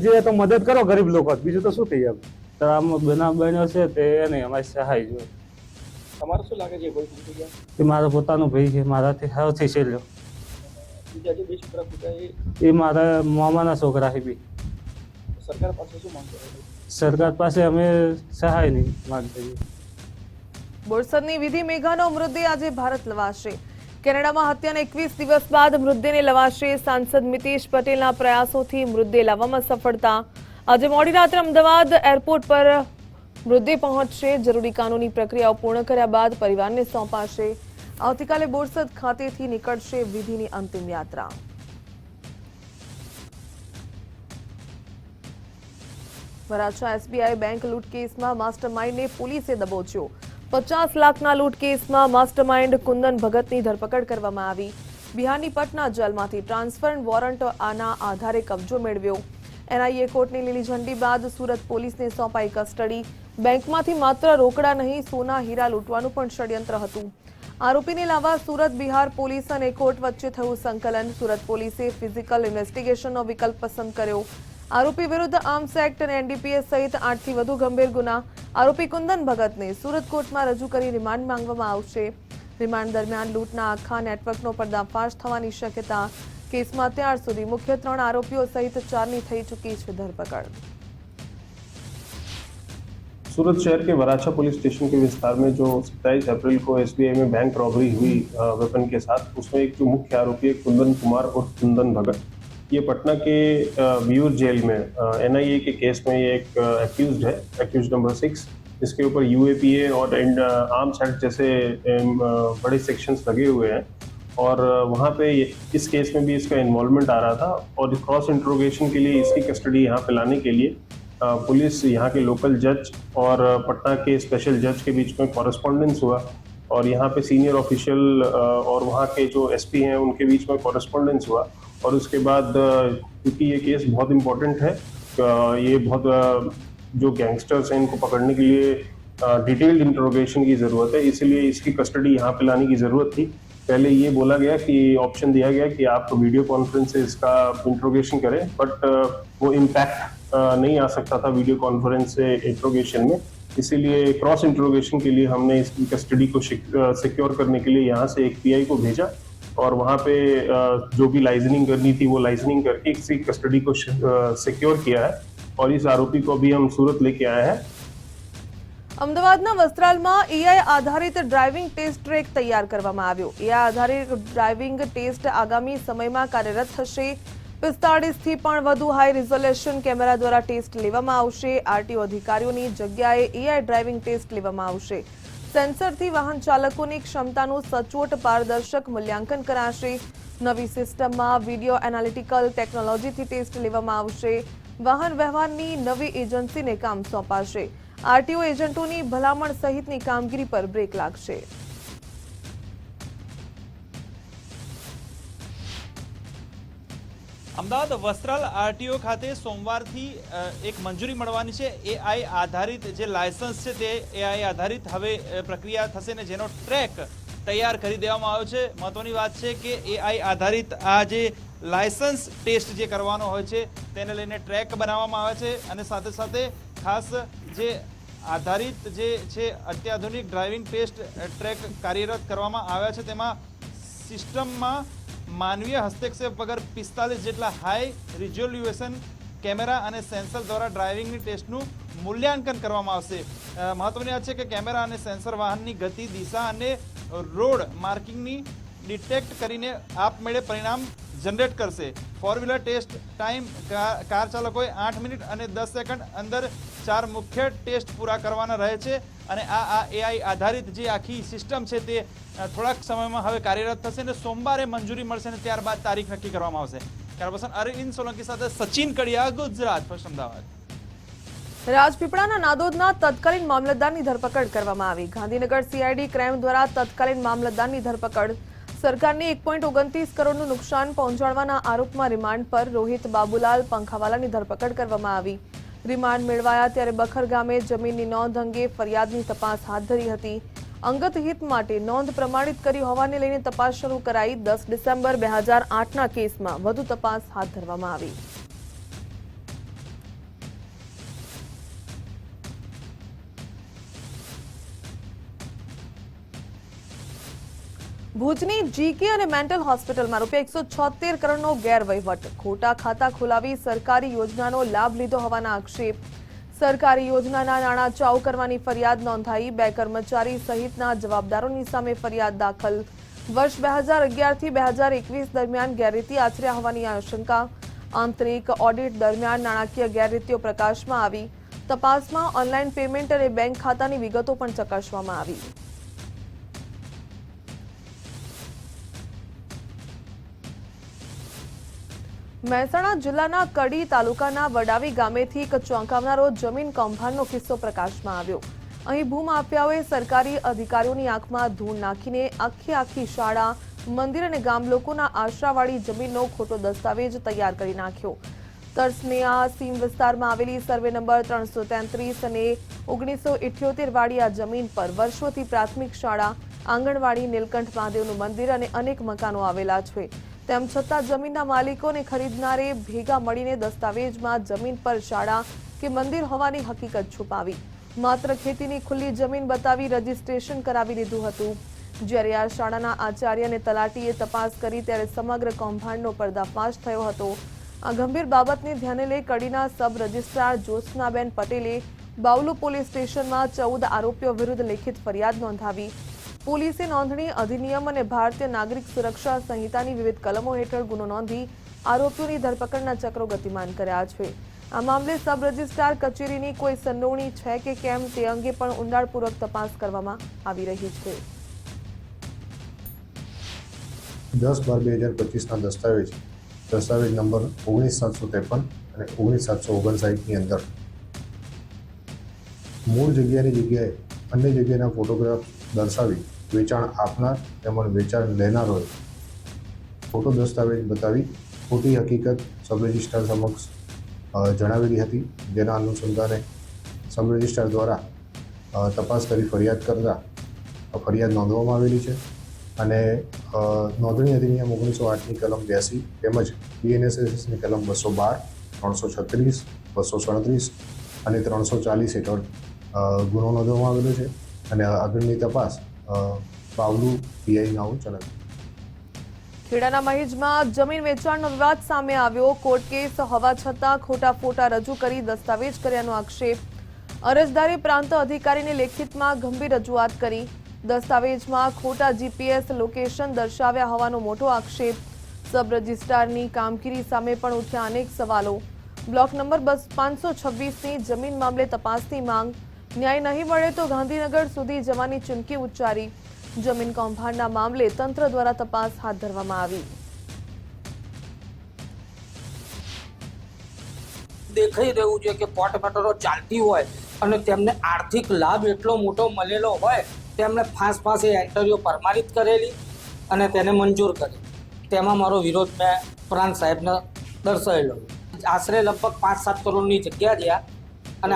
જે તો મદદ કરો ગરીબ લોકો, બીજું તો શું કહીએ. તળાવમાં બનાવ બન્યો છે તે નહીં, અમારી સહાય જોઈએ. તમારે શું લાગે છે કોઈ એ મારો પોતાનો ભાઈ છે, મારાથી સૌથી છેલ્લો. એ મારા મામાના છોકરા છે બી. સરકાર પાસે શું માંગ કરે? સરકાર પાસે અમે સહાય નહીં માંગતા છીએ. બોરસદની વિધિ મેઘાનો મૃતદેહ આજે ભારત લવાશે. કેનેડામાં હત્યાના 21 દિવસ બાદ મૃતદેહને લવાશે. સાંસદ મિતેશ પટેલના પ્રયાસોથી મૃતદેહ લાવવામાં સફળતા. આજે મોડી રાત્રે અમદાવાદ એરપોર્ટ પર મૃતદેહ પહોંચશે. જરૂરી કાનૂની પ્રક્રિયાઓ પૂર્ણ કર્યા બાદ પરિવારને સોંપાશે. આવતીકાલે બોરસદ ખાતેથી નીકળશે વિધિની અંતિમ યાત્રા. વરાછા એસબીઆઈ બેંક લૂંટ કેસમાં માસ્ટરમાઇન્ડને પોલીસે દબોચ્યો. 50 લાખના લૂંટ કેસમાં માસ્ટરમાઇન્ડ કુંદન ભગતની ધરપકડ કરવામાં આવી. બિહારની પટના જેલમાંથી ટ્રાન્સફર વોરંટ આના આધારે કબજો મેળવ્યો. એનઆઈએ કોર્ટની લીલી ઝંડી બાદ સુરત પોલીસને સોંપાઈ કસ્ટડી. બેંકમાંથી માત્ર રોકડા નહીં, સોના હીરા લૂંટવાનું પણ ષડયંત્ર હતું. આરોપીને લાવવા સુરત બિહાર પોલીસ અને કોર્ટ વચ્ચે થયું સંકલન. સુરત પોલીસે ફિઝિકલ ઇન્વેસ્ટિગેશનનો વિકલ્પ પસંદ કર્યો. આરોપી વિરુદ્ધ આર્મ્સ એક્ટ અને એનડીપીએસ સહિત 8થી વધુ ગંભીર ગુના. આરોપી કુંદન ભગતને સુરત કોર્ટમાં રજૂ કરી રિમાન્ડ માંગવામાં આવશે. રિમાન્ડ દરમિયાન લૂંટના આખા નેટવર્કનો પર્દાફાશ થવાની શક્યતા. કેસમાં અત્યાર સુધી મુખ્ય 3 આરોપીઓ સહિત 4ની થઈ चुकी છે धरपकड़. सूरत शहर के वराछा पुलिस स्टेशन के विस्तार में जो 27 अप्रैल को एसबीआई में बैंक रॉबरी हुई वेपन के साथ, उसमें एक जो मुख्य आरोपी है कुंदन कुमार और कुंदन भगत, ये पटना के व्यूर जेल में एनआईए के केस में ये एक एक्यूज्ड है, एक्यूज्ड नंबर 6. इसके ऊपर यूएपीए और आर्म्स एक्ट जैसे बड़े सेक्शंस लगे हुए हैं और वहाँ पे इस केस में भी इसका इन्वॉल्वमेंट आ रहा था और क्रॉस इंट्रोगेशन के लिए इसकी कस्टडी यहाँ पे लाने के लिए पुलिस यहाँ के लोकल जज और पटना के स्पेशल जज के बीच में कॉरेस्पॉन्डेंस हुआ और यहाँ पे सीनियर ऑफिशियल और वहाँ के जो एसपी हैं उनके बीच में कॉरेस्पॉन्डेंस हुआ और उसके बाद क्योंकि ये केस बहुत इम्पोर्टेंट है, ये बहुत जो गैंगस्टर्स हैं इनको पकड़ने के लिए डिटेल्ड इंट्रोगेशन की ज़रूरत है, इसलिए इसकी कस्टडी यहाँ पे लाने की ज़रूरत थी. पहले ये बोला गया कि ऑप्शन दिया गया कि आप वीडियो कॉन्फ्रेंस से इसका इंट्रोगेशन करें, बट वो इम्पैक्ट नहीं आ सकता था वीडियो कॉन्फ्रेंस से इंट्रोगेशन में, इसीलिए क्रॉस इंट्रोगेशन के लिए हमने इसकी कस्टडी को सिक्योर करने के लिए यहाँ से एक पीआई को भेजा और वहाँ पे जो भी लाइजनिंग करनी थी वो लाइजनिंग करके इसकी कस्टडी को सिक्योर किया है और इस आरोपी को अभी हम सूरत लेके आए हैं. અમદાવાદના વસ્ત્રાલમાં એઆઈ આધારિત ડ્રાઇવિંગ ટેસ્ટ ટ્રેક તૈયાર કરવામાં આવ્યો. એઆઈ આધારિત ડ્રાઇવિંગ ટેસ્ટ આગામી સમયમાં કાર્યરત થશે. 45થી પણ વધુ હાઈ રિઝોલ્યુશન કેમેરા દ્વારા ટેસ્ટ લેવામાં આવશે. આરટીઓ અધિકારીઓની જગ્યાએ એઆઈ ડ્રાઇવિંગ ટેસ્ટ લેવામાં આવશે. સેન્સરથી વાહન ચાલકોની ક્ષમતાનું સચોટ પારદર્શક મૂલ્યાંકન કરાશે. નવી સિસ્ટમમાં વિડીયો એનાલિટિકલ ટેકનોલોજીથી ટેસ્ટ લેવામાં આવશે. વાહન વ્યવહારની નવી એજન્સીને કામ સોંપાશે. આરટીઓ એજન્ટોની ભલામણ સહિતની કામગીરી પર બ્રેક લાગશે. અમદાવાદ વસ્ત્રાલ આરટીઓ ખાતે સોમવારથી એક મંજૂરી મળવાની છે. એઆઈ આધારિત જે લાયસન્સ છે તે એઆઈ આધારિત હવે પ્રક્રિયા થશે ને જેનો ટ્રેક તૈયાર કરી દેવામાં આવ્યો છે. મહત્વની વાત છે કે એઆઈ આધારિત આ જે લાયસન્સ ટેસ્ટ જે કરવાનો હોય છે તેને લઈને ટ્રેક બનાવવામાં આવે છે અને સાથે સાથે ખાસ જે આધારિત જે છે અત્યાધુનિક ડ્રાઇવિંગ ટેસ્ટ ટ્રેક કાર્યરત કરવામાં આવ્યા છે તેમાં સિસ્ટમમાં માનવીય હસ્તક્ષેપ વગર 45 જેટલા હાઈ રિઝોલ્યુશન કેમેરા અને સેન્સર દ્વારા ડ્રાઇવિંગની ટેસ્ટનું મૂલ્યાંકન કરવામાં આવશે. મહત્વની વાત છે કે કેમેરા અને સેન્સર વાહનની ગતિ, દિશા અને રોડ માર્કિંગની ડિટેક્ટ કરીને આપમેળે પરિણામ જનરેટ કરશે. 4 વ્હીલર ટેસ્ટ ટાઈમ કાર ચાલકોએ 8 મિનિટ અને 10 સેકન્ડ અંદર 4 મુખ્ય ટેસ્ટ પૂરા કરવાના રહે છે અને આ એઆઈ આધારિત જે આખી સિસ્ટમ છે તે થોડાક સમયમાં હવે કાર્યરત થશે અને સોમવારે મંજૂરી મળશે અને ત્યારબાદ તારીખ નક્કી કરવામાં આવશે. ત્યારબાદ અરવિંદ સોલંકી સાથે સચિન કડિયા, ગુજરાત ફર્સ્ટ, અમદાવાદ. રાજપીપળાના નાદોદના તત્કાલીન મામલતદારની ધરપકડ કરવામાં આવી. ગાંધીનગર સીઆઈડી ક્રાઇમ દ્વારા તત્કાલીન મામલતદારની ધરપકડ. સરકારને 1.29 કરોડનું નુકસાન પહોંચાડવાના આરોપમાં રિમાન્ડ પર રોહિત બાબુલાલ પંખાવાલાની ધરપકડ કરવામાં આવી. રિમાન્ડ મેળવાયા ત્યારે બખર ગામે જમીનની નોંધ અંગે ફરિયાદની તપાસ હાથ ધરી હતી. અંગત હિત માટે નોંધ પ્રમાણિત કરી હોવાને લઈને તપાસ શરૂ કરાઈ. 10 ડિસેમ્બર 2008ના કેસમાં વધુ તપાસ હાથ ધરવામાં આવી. ભુજની જીકે અને મેન્ટલ હોસ્પિટલમાં ₹176 કરોડનો ગેરવહીવટ. ખોટા ખાતા ખોલાવી સરકારી યોજનાનો લાભ લીધો હોવાના આક્ષેપ. સરકારી યોજનાના નાણાં ચાઉ કરવાની ફરિયાદ નોંધાઈ. 2 કર્મચારી સહિતના જવાબદારોની સામે ફરિયાદ દાખલ. વર્ષ 2011થી 2021 દરમિયાન ગેરરીતિ આચર્યા હોવાની આશંકા. આંતરિક ઓડિટ દરમિયાન નાણાકીય ગેરરીતિઓ પ્રકાશમાં આવી. તપાસમાં ઓનલાઈન પેમેન્ટ અને બેંક ખાતાની વિગતો પણ ચકાસવામાં આવી. મહેસાણા જિલ્લાના કડી તાલુકાના વડાવી ગામેથી એક ચોંકાવનારો જમીન કૌભાંડનો કિસ્સો પ્રકાશમાં આવ્યો. અહીં ભૂમાફિયાઓએ સરકારી અધિકારીઓની આંખમાં ધૂળ નાખીને આખી શાળા, મંદિર અને ગામ લોકોના આશરાવાળી જમીનનો ખોટો દસ્તાવેજ તૈયાર કરી નાખ્યો. તરસનિયા સીમ વિસ્તારમાં આવેલી સર્વે નંબર 333 અને 1978 વાળી આ જમીન પર વર્ષોથી પ્રાથમિક શાળા, આંગણવાડી, નીલકંઠ મહાદેવનું મંદિર અને અનેક મકાનો આવેલા છે. તેમ છતાં જમીનના માલિકો અને ખરીદનારે ભેગા મળીને દસ્તાવેજમાં જમીન પર શાળા કે મંદિર હોવાની હકીકત છુપાવી માત્ર ખેતીની ખુલ્લી જમીન બતાવી રજીસ્ટ્રેશન કરાવી દીધું હતું। જ્યારે આ શાળાના આચાર્ય અને તલાટીએ તપાસ કરી ત્યારે સમગ્ર કૌભાંડનો પર્દાફાશ થયો હતો। આ ગંભીર બાબતને ધ્યાને લઈ કડીના સબ રજિસ્ટ્રાર જ્યોત્સનાબેન પટેલે બાવલુ પોલીસ સ્ટેશનમાં 14 આરોપીઓ વિરુદ્ધ લેખિત ફરિયાદ નોંધાવી। પોલીસે નોંધણી અધિનિયમ અને ભારતીય નાગરિક સુરક્ષા સંહિતાની વિવિધ કલમો હેઠળ ગુનો નોંધી આરોપીઓની ધરપકડના ચક્રો ગતિમાન કર્યા છે। આ મામલે સબ રજિસ્ટ્રાર કચેરીની કોઈ સંડોવણી છે કે કેમ તે અંગે પણ ઊંડાણપૂર્વક તપાસ કરવામાં આવી રહી છે। 10/12/2025ના દસ્તાવેજ નંબર 19753 અને 19759ની અંદર મૂળ જગ્યાની જગ્યાએ અન્ય જગ્યાના ફોટોગ્રાફ દર્શાવી વેચાણ આપનાર તેમજ વેચાણ લેનારોએ ફોટો દસ્તાવેજ બતાવી ખોટી હકીકત સબ રજિસ્ટ્રાર સમક્ષ જણાવેલી હતી। જેના અનુસંધાને સબ રજિસ્ટ્રાર દ્વારા તપાસ કરી ફરિયાદ કરતા ફરિયાદ નોંધવામાં આવેલી છે અને નોંધણી અધિનિયમ 1908ની કલમ 82 તેમજ BNSSની કલમ 212, 336, 237 અને 340 હેઠળ ગુનો નોંધવામાં આવેલો છે અને આગળની તપાસ બાવલુ પીઆઈ નાઓ ચલાવી। ખેડાના મહેજમાં જમીન વેચાણનો વિવાદ સામે આવ્યો। કોર્ટ કેસ હોવા છતાં ખોટા ફોટા રજૂ કરી દસ્તાવેજ કર્યાનો આક્ષેપ। અરજદારે પ્રાંત અધિકારીને લેખિતમાં ગંભીર રજૂઆત કરી। દસ્તાવેજમાં ખોટા જીપીએસ લોકેશન દર્શાવ્યા હોવાનો મોટો આક્ષેપ। સબ રજિસ્ટ્રારની કામગીરી સામે પણ ઉઠ્યા અનેક સવાલો। બ્લોક નંબર 526ની જમીન મામલે તપાસની માંગ। ન્યાય નહીં મળે તો ગાંધીનગર સુધી જવાની ચીમકી ઉચ્ચારી। જમીન કૌભાંડના મામલે તંત્ર દ્વારા તપાસ હાથ ધરવામાં આવી। દેખાઈ રહ્યું છે કે કોર્ટ મેટરો ચાલતી હોય અને તેમને આર્થિક લાભ એટલો મોટો મળેલો હોય તેમણે ફાંસ એ એન્ટરીઓ પ્રમાણિત કરેલી અને તેને મંજૂર કરી। તેમાં મારો વિરોધ મેં પ્રાંત સાહેબને દર્શાવેલો। આશરે લગભગ 5-7 કરોડની જગ્યા છે અને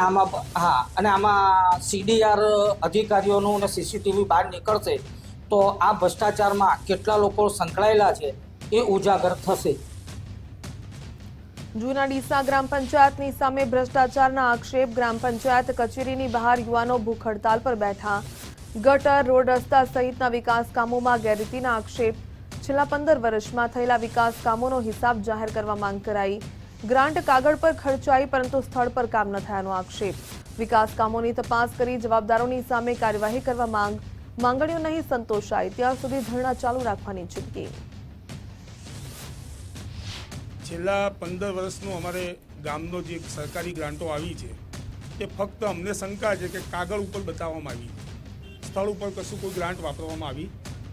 આમાં CDR અધિકારીઓનું અને CCTV બહાર નીકળશે તો આ ભ્રષ્ટાચારમાં કેટલા લોકો સંકળાયેલા છે એ ઉજાગર થશે। જૂના ડીસા ગ્રામ પંચાયતની સામે ભ્રષ્ટાચારના આક્ષેપ। ગ્રામ પંચાયત કચેરીની બહાર યુવાનો ભૂખ હડતાલ પર બેઠા। ગટર, રોડ, રસ્તા સહિતના વિકાસ કામોમાં ગેરરીતિના આક્ષેપ। છેલ્લા 15 વર્ષમાં થયેલા વિકાસ કામોનો હિસાબ જાહેર કરવા માંગ કરાઈ। ગ્રાન્ટ કાગળ પર ખર્ચાઈ પરંતુ સ્થળ પર કામ ન થયાનો આક્ષેપ। વિકાસ કામોની તપાસ કરી જવાબદારોની સામે કાર્યવાહી કરવા માંગ। માંગણીઓ નહીં સંતોષાય ત્યાં સુધી ધરણા ચાલુ રાખવાની ચીમકી। છેલ્લા 15 વર્ષનું અમારે ગામનો જે સરકારી ગ્રાન્ટો આવી છે તે ફક્ત અમને શંકા છે કે કાગળ ઉપર બતાવવામાં આવી છે, સ્થળ ઉપર કશું કોઈ ગ્રાન્ટ વાપરવામાં આવી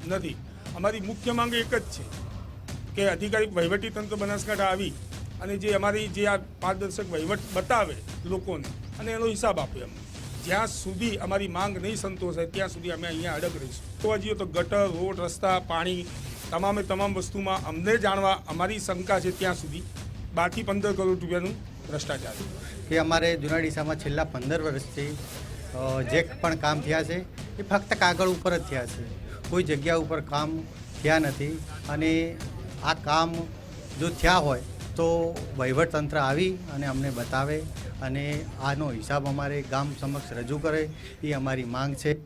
નથી। અમારી મુખ્ય માંગ એક જ છે કે અધિકારી વહીવટીતંત્ર બનાસકાંઠા આવી અને જે અમારી જે આ પારદર્શક વહીવટ બતાવે લોકોને અને એનો હિસાબ આપે અમને। જ્યાં સુધી અમારી માંગ નહીં સંતોષાય ત્યાં સુધી અમે અહીંયા અડગ રહીશું। તો હજી તો ગટર, રોડ, રસ્તા, પાણી તમામ વસ્તુમાં અમને જાણવા અમારી શંકા છે ત્યાં સુધી 12 થી 15 કરોડ રૂપિયાનું ભ્રષ્ટાચાર કે અમારે જૂના ડીસામાં છેલ્લા 15 વર્ષથી જે પણ કામ થયા છે એ ફક્ત કાગળ ઉપર જ થયા છે, કોઈ જગ્યા ઉપર કામ થયા નથી। અને આ કામ જો થયા હોય તો વહીવટતંત્ર આવી અને અમને બતાવે અને આનો હિસાબ અમારે ગામ સમક્ષ રજૂ કરે એ અમારી માંગ છે।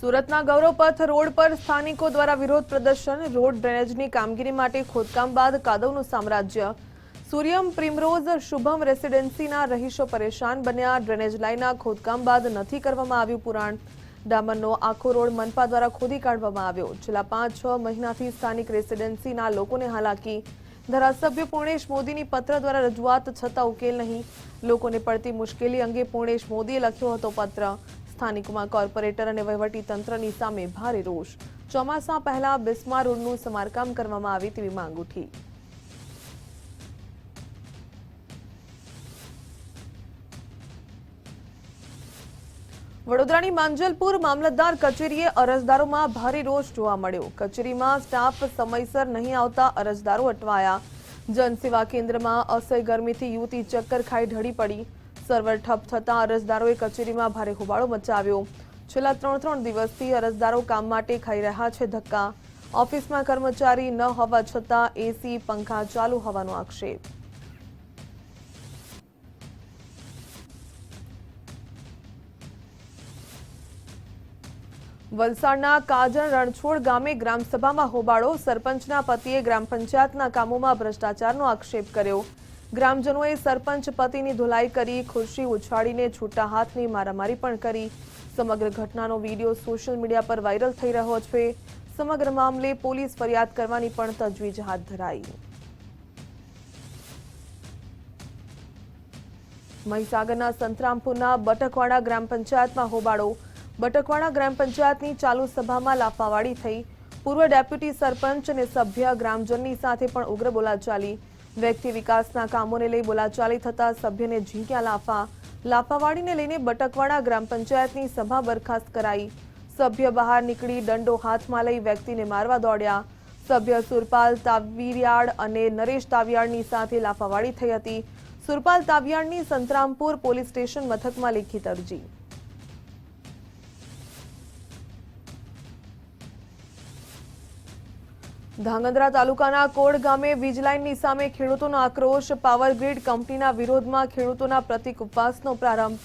સુરતના ગૌરવપથ રોડ પર સ્થાનિકો દ્વારા વિરોધ પ્રદર્શન। રોડ ડ્રેનેજની કામગીરી માટે ખોદકામ બાદ કાદવનું સામ્રાજ્ય। સૂર્યમ પ્રિમરોઝ શુભમ રેસિડેન્સીના રહીશો પરેશાન બન્યા। ડ્રેનેજ લાઇનના ખોદકામ બાદ નથી કરવામાં આવ્યું પુરાણ। ડામરનો આખો રોડ મનપા દ્વારા ખોદી કાઢવામાં આવ્યો। છેલ્લા 5-6 મહિનાથી સ્થાનિક રેસિડેન્સીના લોકોને હાલાકી। ધારાસભ્ય પૂર્ણેશ મોદીની પત્ર દ્વારા રજૂઆત છતાં ઉકેલ નહીં। લોકોને પડતી મુશ્કેલી અંગે પૂર્ણેશ મોદીએ લખ્યો હતો પત્ર। સ્થાનિકોમાં કોર્પોરેટર અને વહીવટી તંત્રની સામે ભારે રોષ। ચોમાસા પહેલા બિસ્માર રોડનું સમારકામ કરવામાં આવે તેવી માંગ ઉઠી। વડોદરાની માંજલપુર મામલતદાર કચેરીએ અરજદારોમાં ભારે રોષ જોવા મળ્યો। કચેરીમાં સ્ટાફ સમયસર નહીં આવતા અરજદારો અટવાયા। જનસેવા કેન્દ્રમાં અસહ્ય ગરમીથી યુવતી ચક્કર ખાઈ ઢળી પડી। સર્વર ઠપ થતાં અરજદારોએ કચેરીમાં ભારે હોબાળો મચાવ્યો। છેલ્લા 3 દિવસથી અરજદારો કામ માટે ખાઈ રહ્યા છે ધક્કા। ઓફિસમાં કર્મચારી ન હોવા છતાં એસી પંખા ચાલુ હોવાનો આક્ષેપ. વલસાડના કાજણ રણછોડ ગામે ગ્રામસભામાં હોબાળો. સરપંચના પતિએ ગ્રામ પંચાયતના કામોમાં ભ્રષ્ટાચારનો આક્ષેપ કર્યો. ગ્રામજનોએ સરપંચ પતિની ધોલાઈ કરી, ખુરશી ઉછાળીને છૂટા હાથની મારામારી પણ કરી. સમગ્ર ઘટનાનો વિડીયો સોશિયલ મીડિયા પર વાયરલ થઈ રહ્યો છે. સમગ્ર મામલે પોલીસ ફરિયાદ કરવાની પણ તજવીજ હાથ ધરાઈ. મહીસાગરના સંતરામપુરના બટકવાડા ગ્રામ પંચાયતમાં હોબાળો. બટકવાડા ગ્રામ પંચાયતની ચાલુ સભામાં લાફાવાડી થઈ. પૂર્વ ડેપ્યુટી સરપંચ અને સભ્ય ગ્રામજનની સાથે પણ ઉગ્ર બોલાચાલી. વ્યક્તિ વિકાસના કામોને લઈ બોલાચાલી થતા સભ્યને ઝીંક્યા લાફા. લાફાવાડીને લઈને બટકવાડા ગ્રામ પંચાયતની સભા બરખાસ્ત કરાઈ. સભ્ય બહાર નીકળી ડંડો હાથમાં લઈ વ્યક્તિને મારવા દોડ્યા. સભ્ય સુરપાલ તાવિયાડ અને નરેશ તાવિયાડની સાથે લાફાવાડી થઈ હતી. સુરપાલ તાવિયાડની સંતરામપુર પોલીસ સ્ટેશન મથકમાં લેખિત અરજી. ધાંગધ્રા તાલુકાના કોડ ગામે વીજલાઇનની સામે ખેડૂતોનો આક્રોશ. પાવર ગ્રીડ કંપનીના વિરોધમાં ખેડૂતોના પ્રતિક ઉપવાસનો પ્રારંભ.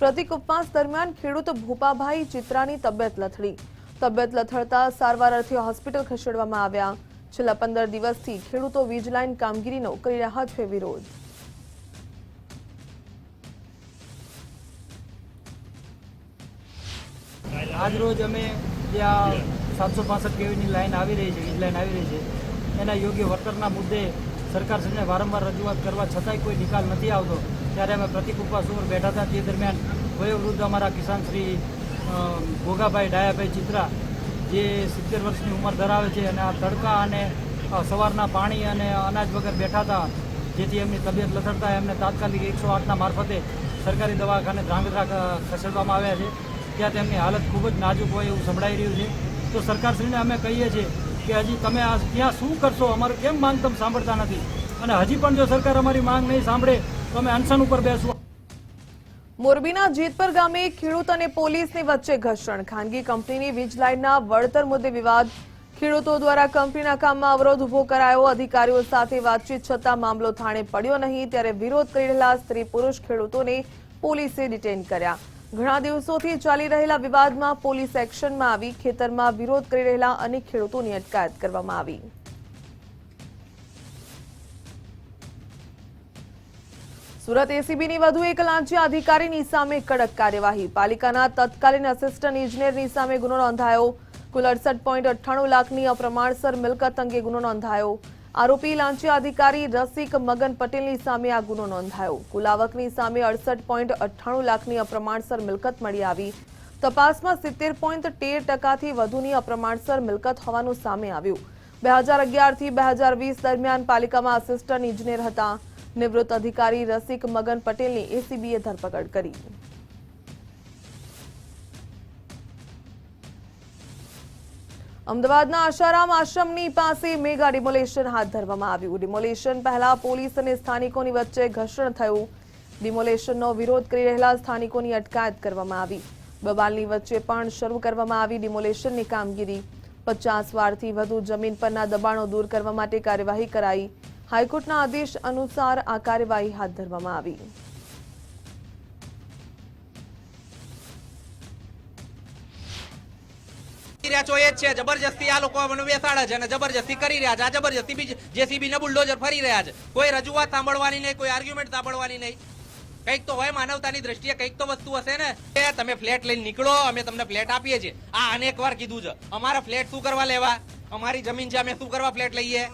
પ્રતિક ઉપવાસ દરમિયાન ખેડૂત ભૂપાભાઈ ચિત્રાની તબિયત લથડી. તબિયત લથડતા સારવાર અર્થે હોસ્પિટલ ખસેડવામાં આવ્યા. છેલ્લા 15 દિવસથી ખેડૂતો વીજલાઇન કામગીરીનો કરી રહ્યા છે વિરોધ. આજ રોજ અમે ત્યાં 765 કેવીની લાઈન આવી રહી છે, વીજ લાઈન આવી રહી છે, એના યોગ્ય વળતરના મુદ્દે સરકારશ્રીને વારંવાર રજૂઆત કરવા છતાંય કોઈ નિકાલ નથી આવતો. ત્યારે અમે પ્રતિક ઉપવાસ ઉપર બેઠા હતા. તે દરમિયાન વયોવૃદ્ધ અમારા કિસાન શ્રી ભોગાભાઈ ડાયાભાઈ ચિત્રા, જે 70 વર્ષની ઉંમર ધરાવે છે અને આ તડકા અને સવારના પાણી અને અનાજ વગર બેઠા હતા, જેથી એમની તબિયત લથડતા એમને તાત્કાલિક 108ના મારફતે સરકારી દવાખાને ધ્રાંગધ્રા ખસેડવામાં આવ્યા છે. ત્યાં તેમની હાલત ખૂબ જ નાજુક હોય એવું સંભળાઈ રહ્યું છે. તો સરકારશ્રીને અમે કહીએ છીએ કે હજી તમે આ ત્યાં શું કરશો, અમારું કેમ માંગ તમે સાંભળતા નથી, અને હજી પણ જો સરકાર અમારી માંગ નહીં સાંભળે તો અમે અનશન ઉપર બેસવું. મોરબીના જેતપર ગામે ખેડૂત અને પોલીસની વચ્ચે ઘર્ષણ. ખાનગી કંપનીની વીજ લાઇનના વળતર મુદ્દે વિવાદ. ખેડૂતો દ્વારા કંપનીના કામમાં અવરોધ ઉભો કરાયો. અધિકારીઓ સાથે વાતચીત છતાં મામલો થાળે પડ્યો નહીં. ત્યારે વિરોધ કરી રહેલા સ્ત્રી પુરુષ ખેડૂતોને પોલીસે ડિટેન કર્યા. ઘણા દિવસોથી ચાલી રહેલા વિવાદમાં પોલીસ એક્શનમાં આવી ખેતરમાં વિરોધ કરી રહેલા અનેક ખેડૂતોની અટકાયત કરવામાં આવી. સુરત એસીબીની વધુ એક લાંચિયા અધિકારીની સામે કડક કાર્યવાહી. પાલિકાના તત્કાલીન આસિસ્ટન્ટ ઇજનેરની સામે ગુનો નોંધાયો. કુલ 68.98 લાખની અપ્રમાણસર મિલકત અંગે ગુનો નોંધાયો. આરોપી લાંચિયા અધિકારી રસિક મગન પટેલની સામે આ ગુનો નોંધાયો. કુલ આવકની સામે 68.98 લાખની અપ્રમાણસર મિલકત મળી આવી. તપાસમાં 70.13% વધુની અપ્રમાણસર મિલકત હોવાનું સામે આવ્યું. 2011 થી 2020 દરમિયાન પાલિકામાં આસિસ્ટન્ટ ઇજનેર હતા. નિવૃત્ત અધિકારી રસિક મગન પટેલની એસીબીએ ધરપકડ કરી. અમદાવાદના આશારામ આશ્રમની પાસે મેગા ડિમોલેશન હાથ ધરવામાં આવ્યું. ડિમોલેશન પહેલા પોલીસ અને સ્થાનિકોની વચ્ચે ઘર્ષણ થયું. ડિમોલેશનનો વિરોધ કરી રહેલા સ્થાનિકોની અટકાયત કરવામાં આવી. બબાલની વચ્ચે પણ શરૂ કરવામાં આવી ડિમોલેશનની કામગીરી. 50 વારથી વધુ જમીન પરના દબાણો દૂર કરવા માટે કાર્યવાહી કરાઈ. હાઈકોર્ટના આદેશ અનુસાર આ કાર્યવાહી હાથ ધરવામાં આવી. જબરજસ્તી આ લોકો મને બેસાડે છે અને જબરજસ્તી કરી રહ્યા છે. આ જબરજસ્તી બી જેસીબી ને બુલડોઝર ફરી રહ્યા છે. કોઈ રજૂઆત સાંભળવાની નહીં, કોઈ આર્ગ્યુમેન્ટ સાંભળવાની નહીં. કંઈક તો હોય માનવતાની દ્રષ્ટિએ, કંઈક તો વસ્તુ હશે ને. તમે ફ્લેટ લઈને નીકળો, અમે તમને ફ્લેટ આપીએ છીએ. આ અનેક વાર કીધું છે. અમારા ફ્લેટ શું કરવા લેવા? અમારી જમીન છે, અમે શું કરવા ફ્લેટ લઈએ?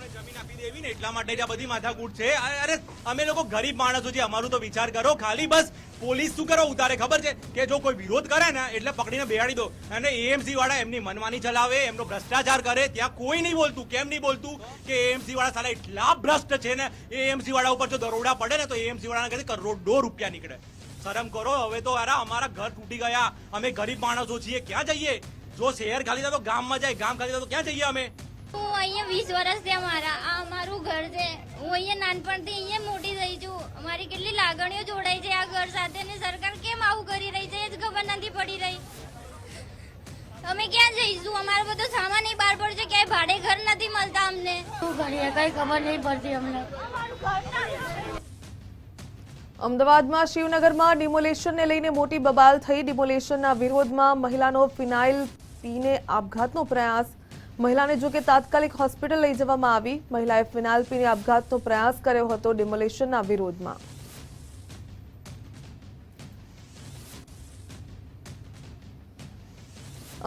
એવી ને એટલા માટે જ આ બધી માથાકૂટ છે. અરે અમે લોકો ગરીબ માણસો છે, અમારું તો વિચાર કરો. ખાલી બસ પોલીસ શું કરો ઉતારે ખબર છે કે જો કોઈ વિરોધ કરે ને એટલે પકડીને બેહાડી દો. અને એએમસી વાળા એમની મનમાની ચલાવે, એમનો ભ્રષ્ટાચાર કરે. ત્યાં કોઈ નહીં બોલતું. કેમ નહીં બોલતું? કે એએમસી વાળા સાલા એટલા ભ્રષ્ટ છે ને, એએમસી વાળા ઉપર જો દરોડા પડે ને તો એએમસી વાળાના કદી કરોડો રૂપિયા નીકળે. શરમ કરો હવે તો. અરે અમારા ઘર તૂટી ગયા, અમે ગરીબ માણસો છીએ, ક્યાં જઈએ? જો શહેર ખાલી થાય તો ગામમાં જાય, ગામ ખાલી થાય તો ક્યાં જઈએ અમે? હું અહીંયા 20 વર્ષથી આ અમારું ઘર છે. હું અહીંયા નાનપણથી અહીંયા મોટી થઈ છું. અમારી કેટલી લાગણીઓ જોડાઈ છે આ ઘર સાથે, ને સરકાર કેમ આવું કરી રહી છે એ જ ખબર નથી પડી રહી. અમે ક્યાં જઈશું? અમારો બધો સામાન બહાર પડશે, ક્યાંય ભાડે ઘર નથી મળતા અમને. શું કરીએ કઈ ખબર નહીં પડતી અમને. અમદાવાદમાં શિવનગરમાં ડિમોલેશનને લઈને મોટી બબાલ થઈ. ડિમોલેશનના વિરોધમાં મહિલાનો ફિનાઇલ પીને આપઘાતનો પ્રયાસ. મહિલાને જો કે તાત્કાલિક હોસ્પિટલ લઈ જવામાં આવી. મહિલાએ ફિનાઇલ પીને આપઘાતનો પ્રયાસ કર્યો હતો ડિમોલેશનના વિરોધમાં.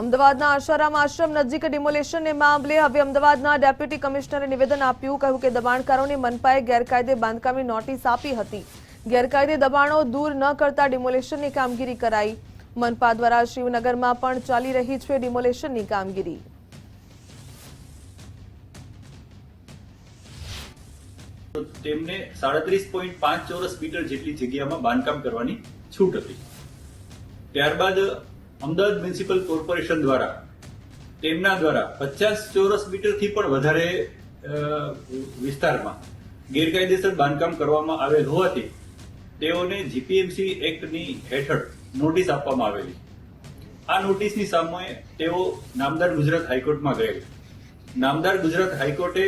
અમદાવાદના આશારામ આશ્રમ નજીક ડિમોલેશનને મામલે હવે અમદાવાદના ડેપ્યુટી કમિશનરે નિવેદન આપ્યું. કહ્યું કે દબાણકારોને મનપાએ ગેરકાયદે બાંધકામની નોટિસ આપી હતી. ગેરકાયદે દબાણો દૂર ન કરતા ડિમોલેશનની કામગીરી કરાઈ. મનપા દ્વારા શિવનગરમાં પણ ચાલી રહી છે ડિમોલેશનની કામગીરી. તેમને 37.5 ચોરસ મીટર જેટલી જગ્યામાં બાંધકામ કરવાની છૂટ હતી. ત્યારબાદ અમદાવાદ મ્યુનિસિપલ કોર્પોરેશન દ્વારા તેમના દ્વારા 50 ચોરસ મીટરથી પણ વધારે વિસ્તારમાં ગેરકાયદેસર બાંધકામ કરવામાં આવેલ હોવાથી તેઓને જીપીએમસી એક્ટની હેઠળ નોટિસ આપવામાં આવેલી. આ નોટિસની સામે તેઓ નામદાર ગુજરાત હાઈકોર્ટમાં ગયેલ. નામદાર ગુજરાત હાઈકોર્ટે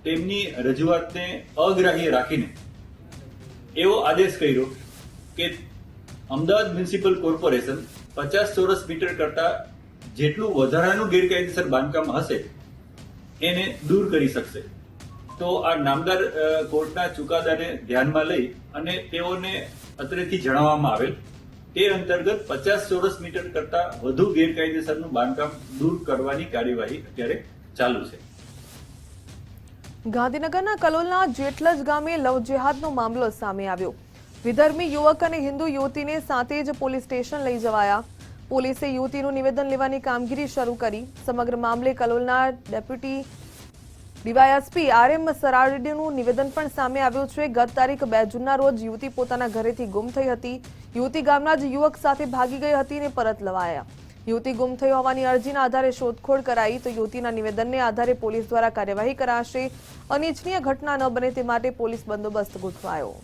તેમની રજૂઆતને અગ્રાહ્ય રાખીને એવો આદેશ કર્યો કે અમદાવાદ મ્યુનિસિપલ કોર્પોરેશન 50 ચોરસ મીટર કરતા જેટલું વધારાનું ગેરકાયદેસર બાંધકામ હશે એને દૂર કરી શકશે. તો આ નામદાર કોર્ટના ચુકાદાને ધ્યાનમાં લઈ અને તેઓને અત્રેથી જણાવવામાં આવેલ તે અંતર્ગત 50 ચોરસ મીટર કરતા વધુ ગેરકાયદેસરનું બાંધકામ દૂર કરવાની કાર્યવાહી અત્યારે ચાલુ છે. ગાંધીનગરના કલોલના જેટલજ ગામે લવ જેહાદનો મામલો સામે આવ્યો. વિધર્મી યુવક અને હિન્દુ યુવતીને સાથે જ પોલીસ સ્ટેશન લઈ જવાયા. પોલીસે યુવતીનું નિવેદન લેવાની કામગીરી શરૂ કરી. સમગ્ર મામલે કલોલના ડેપ્યુટી ડીવાયએસપી RM સરાડીનું નિવેદન પણ સામે આવ્યું છે. ગત તારીખ 2 જૂનના રોજ યુવતી પોતાના ઘરેથી ગુમ થઈ હતી. યુવતી ગામના જ યુવક સાથે ભાગી ગઈ હતી અને પરત લવાયા. યુવતી ગુમ થઈ હોવાની અરજીના આધારે શોધખોળ કરાઈ તો યુવતીના નિવેદનને આધારે પોલીસ દ્વારા કાર્યવાહી કરાશે. અનિચ્છનીય ઘટના ન બને તે માટે પોલીસ બંદોબસ્ત ગોઠવાયો.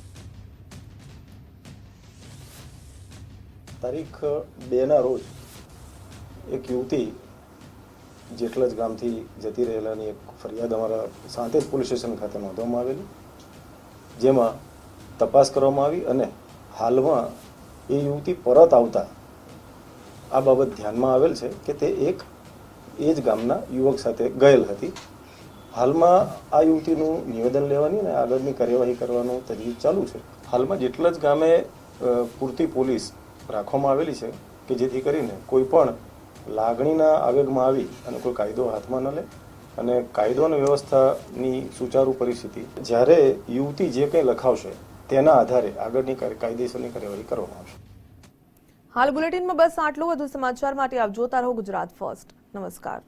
તારીખ 2ના રોજ એક યુવતી જેટલજ ગામથી જતી રહેલાની એક ફરિયાદ અમારા સાંતેજ પોલીસ સ્ટેશન ખાતે નોંધવામાં આવેલી, જેમાં તપાસ કરવામાં આવી અને હાલમાં એ યુવતી પરત આવતા આ બાબત ધ્યાનમાં આવેલ છે કે તે એક એ જ ગામના યુવક સાથે ગયેલ હતી. હાલમાં આ યુવતીનું નિવેદન લેવાની અને આગળની કાર્યવાહી કરવાનો તજવીજ ચાલુ છે. હાલમાં જેટલજ ગામે પૂરતી પોલીસ રાખવામાં આવેલી છે કે જેથી કરીને કોઈ પણ લાગણીના આવેગમાં આવી અને કોઈ કાયદો હાથમાં ન લે અને કાયદો અને વ્યવસ્થાની સુચારુ પરિસ્થિતિ જ્યારે યુવતી જે કંઈ લખાવશે તેના આધારે આગળની કાયદેસરની કાર્યવાહી કરવામાં આવશે. હાલ બુલેટિનમાં બસ આટલું. વધુ સમાચાર માટે આપ જોતા રહો ગુજરાત ફર્સ્ટ. નમસ્કાર.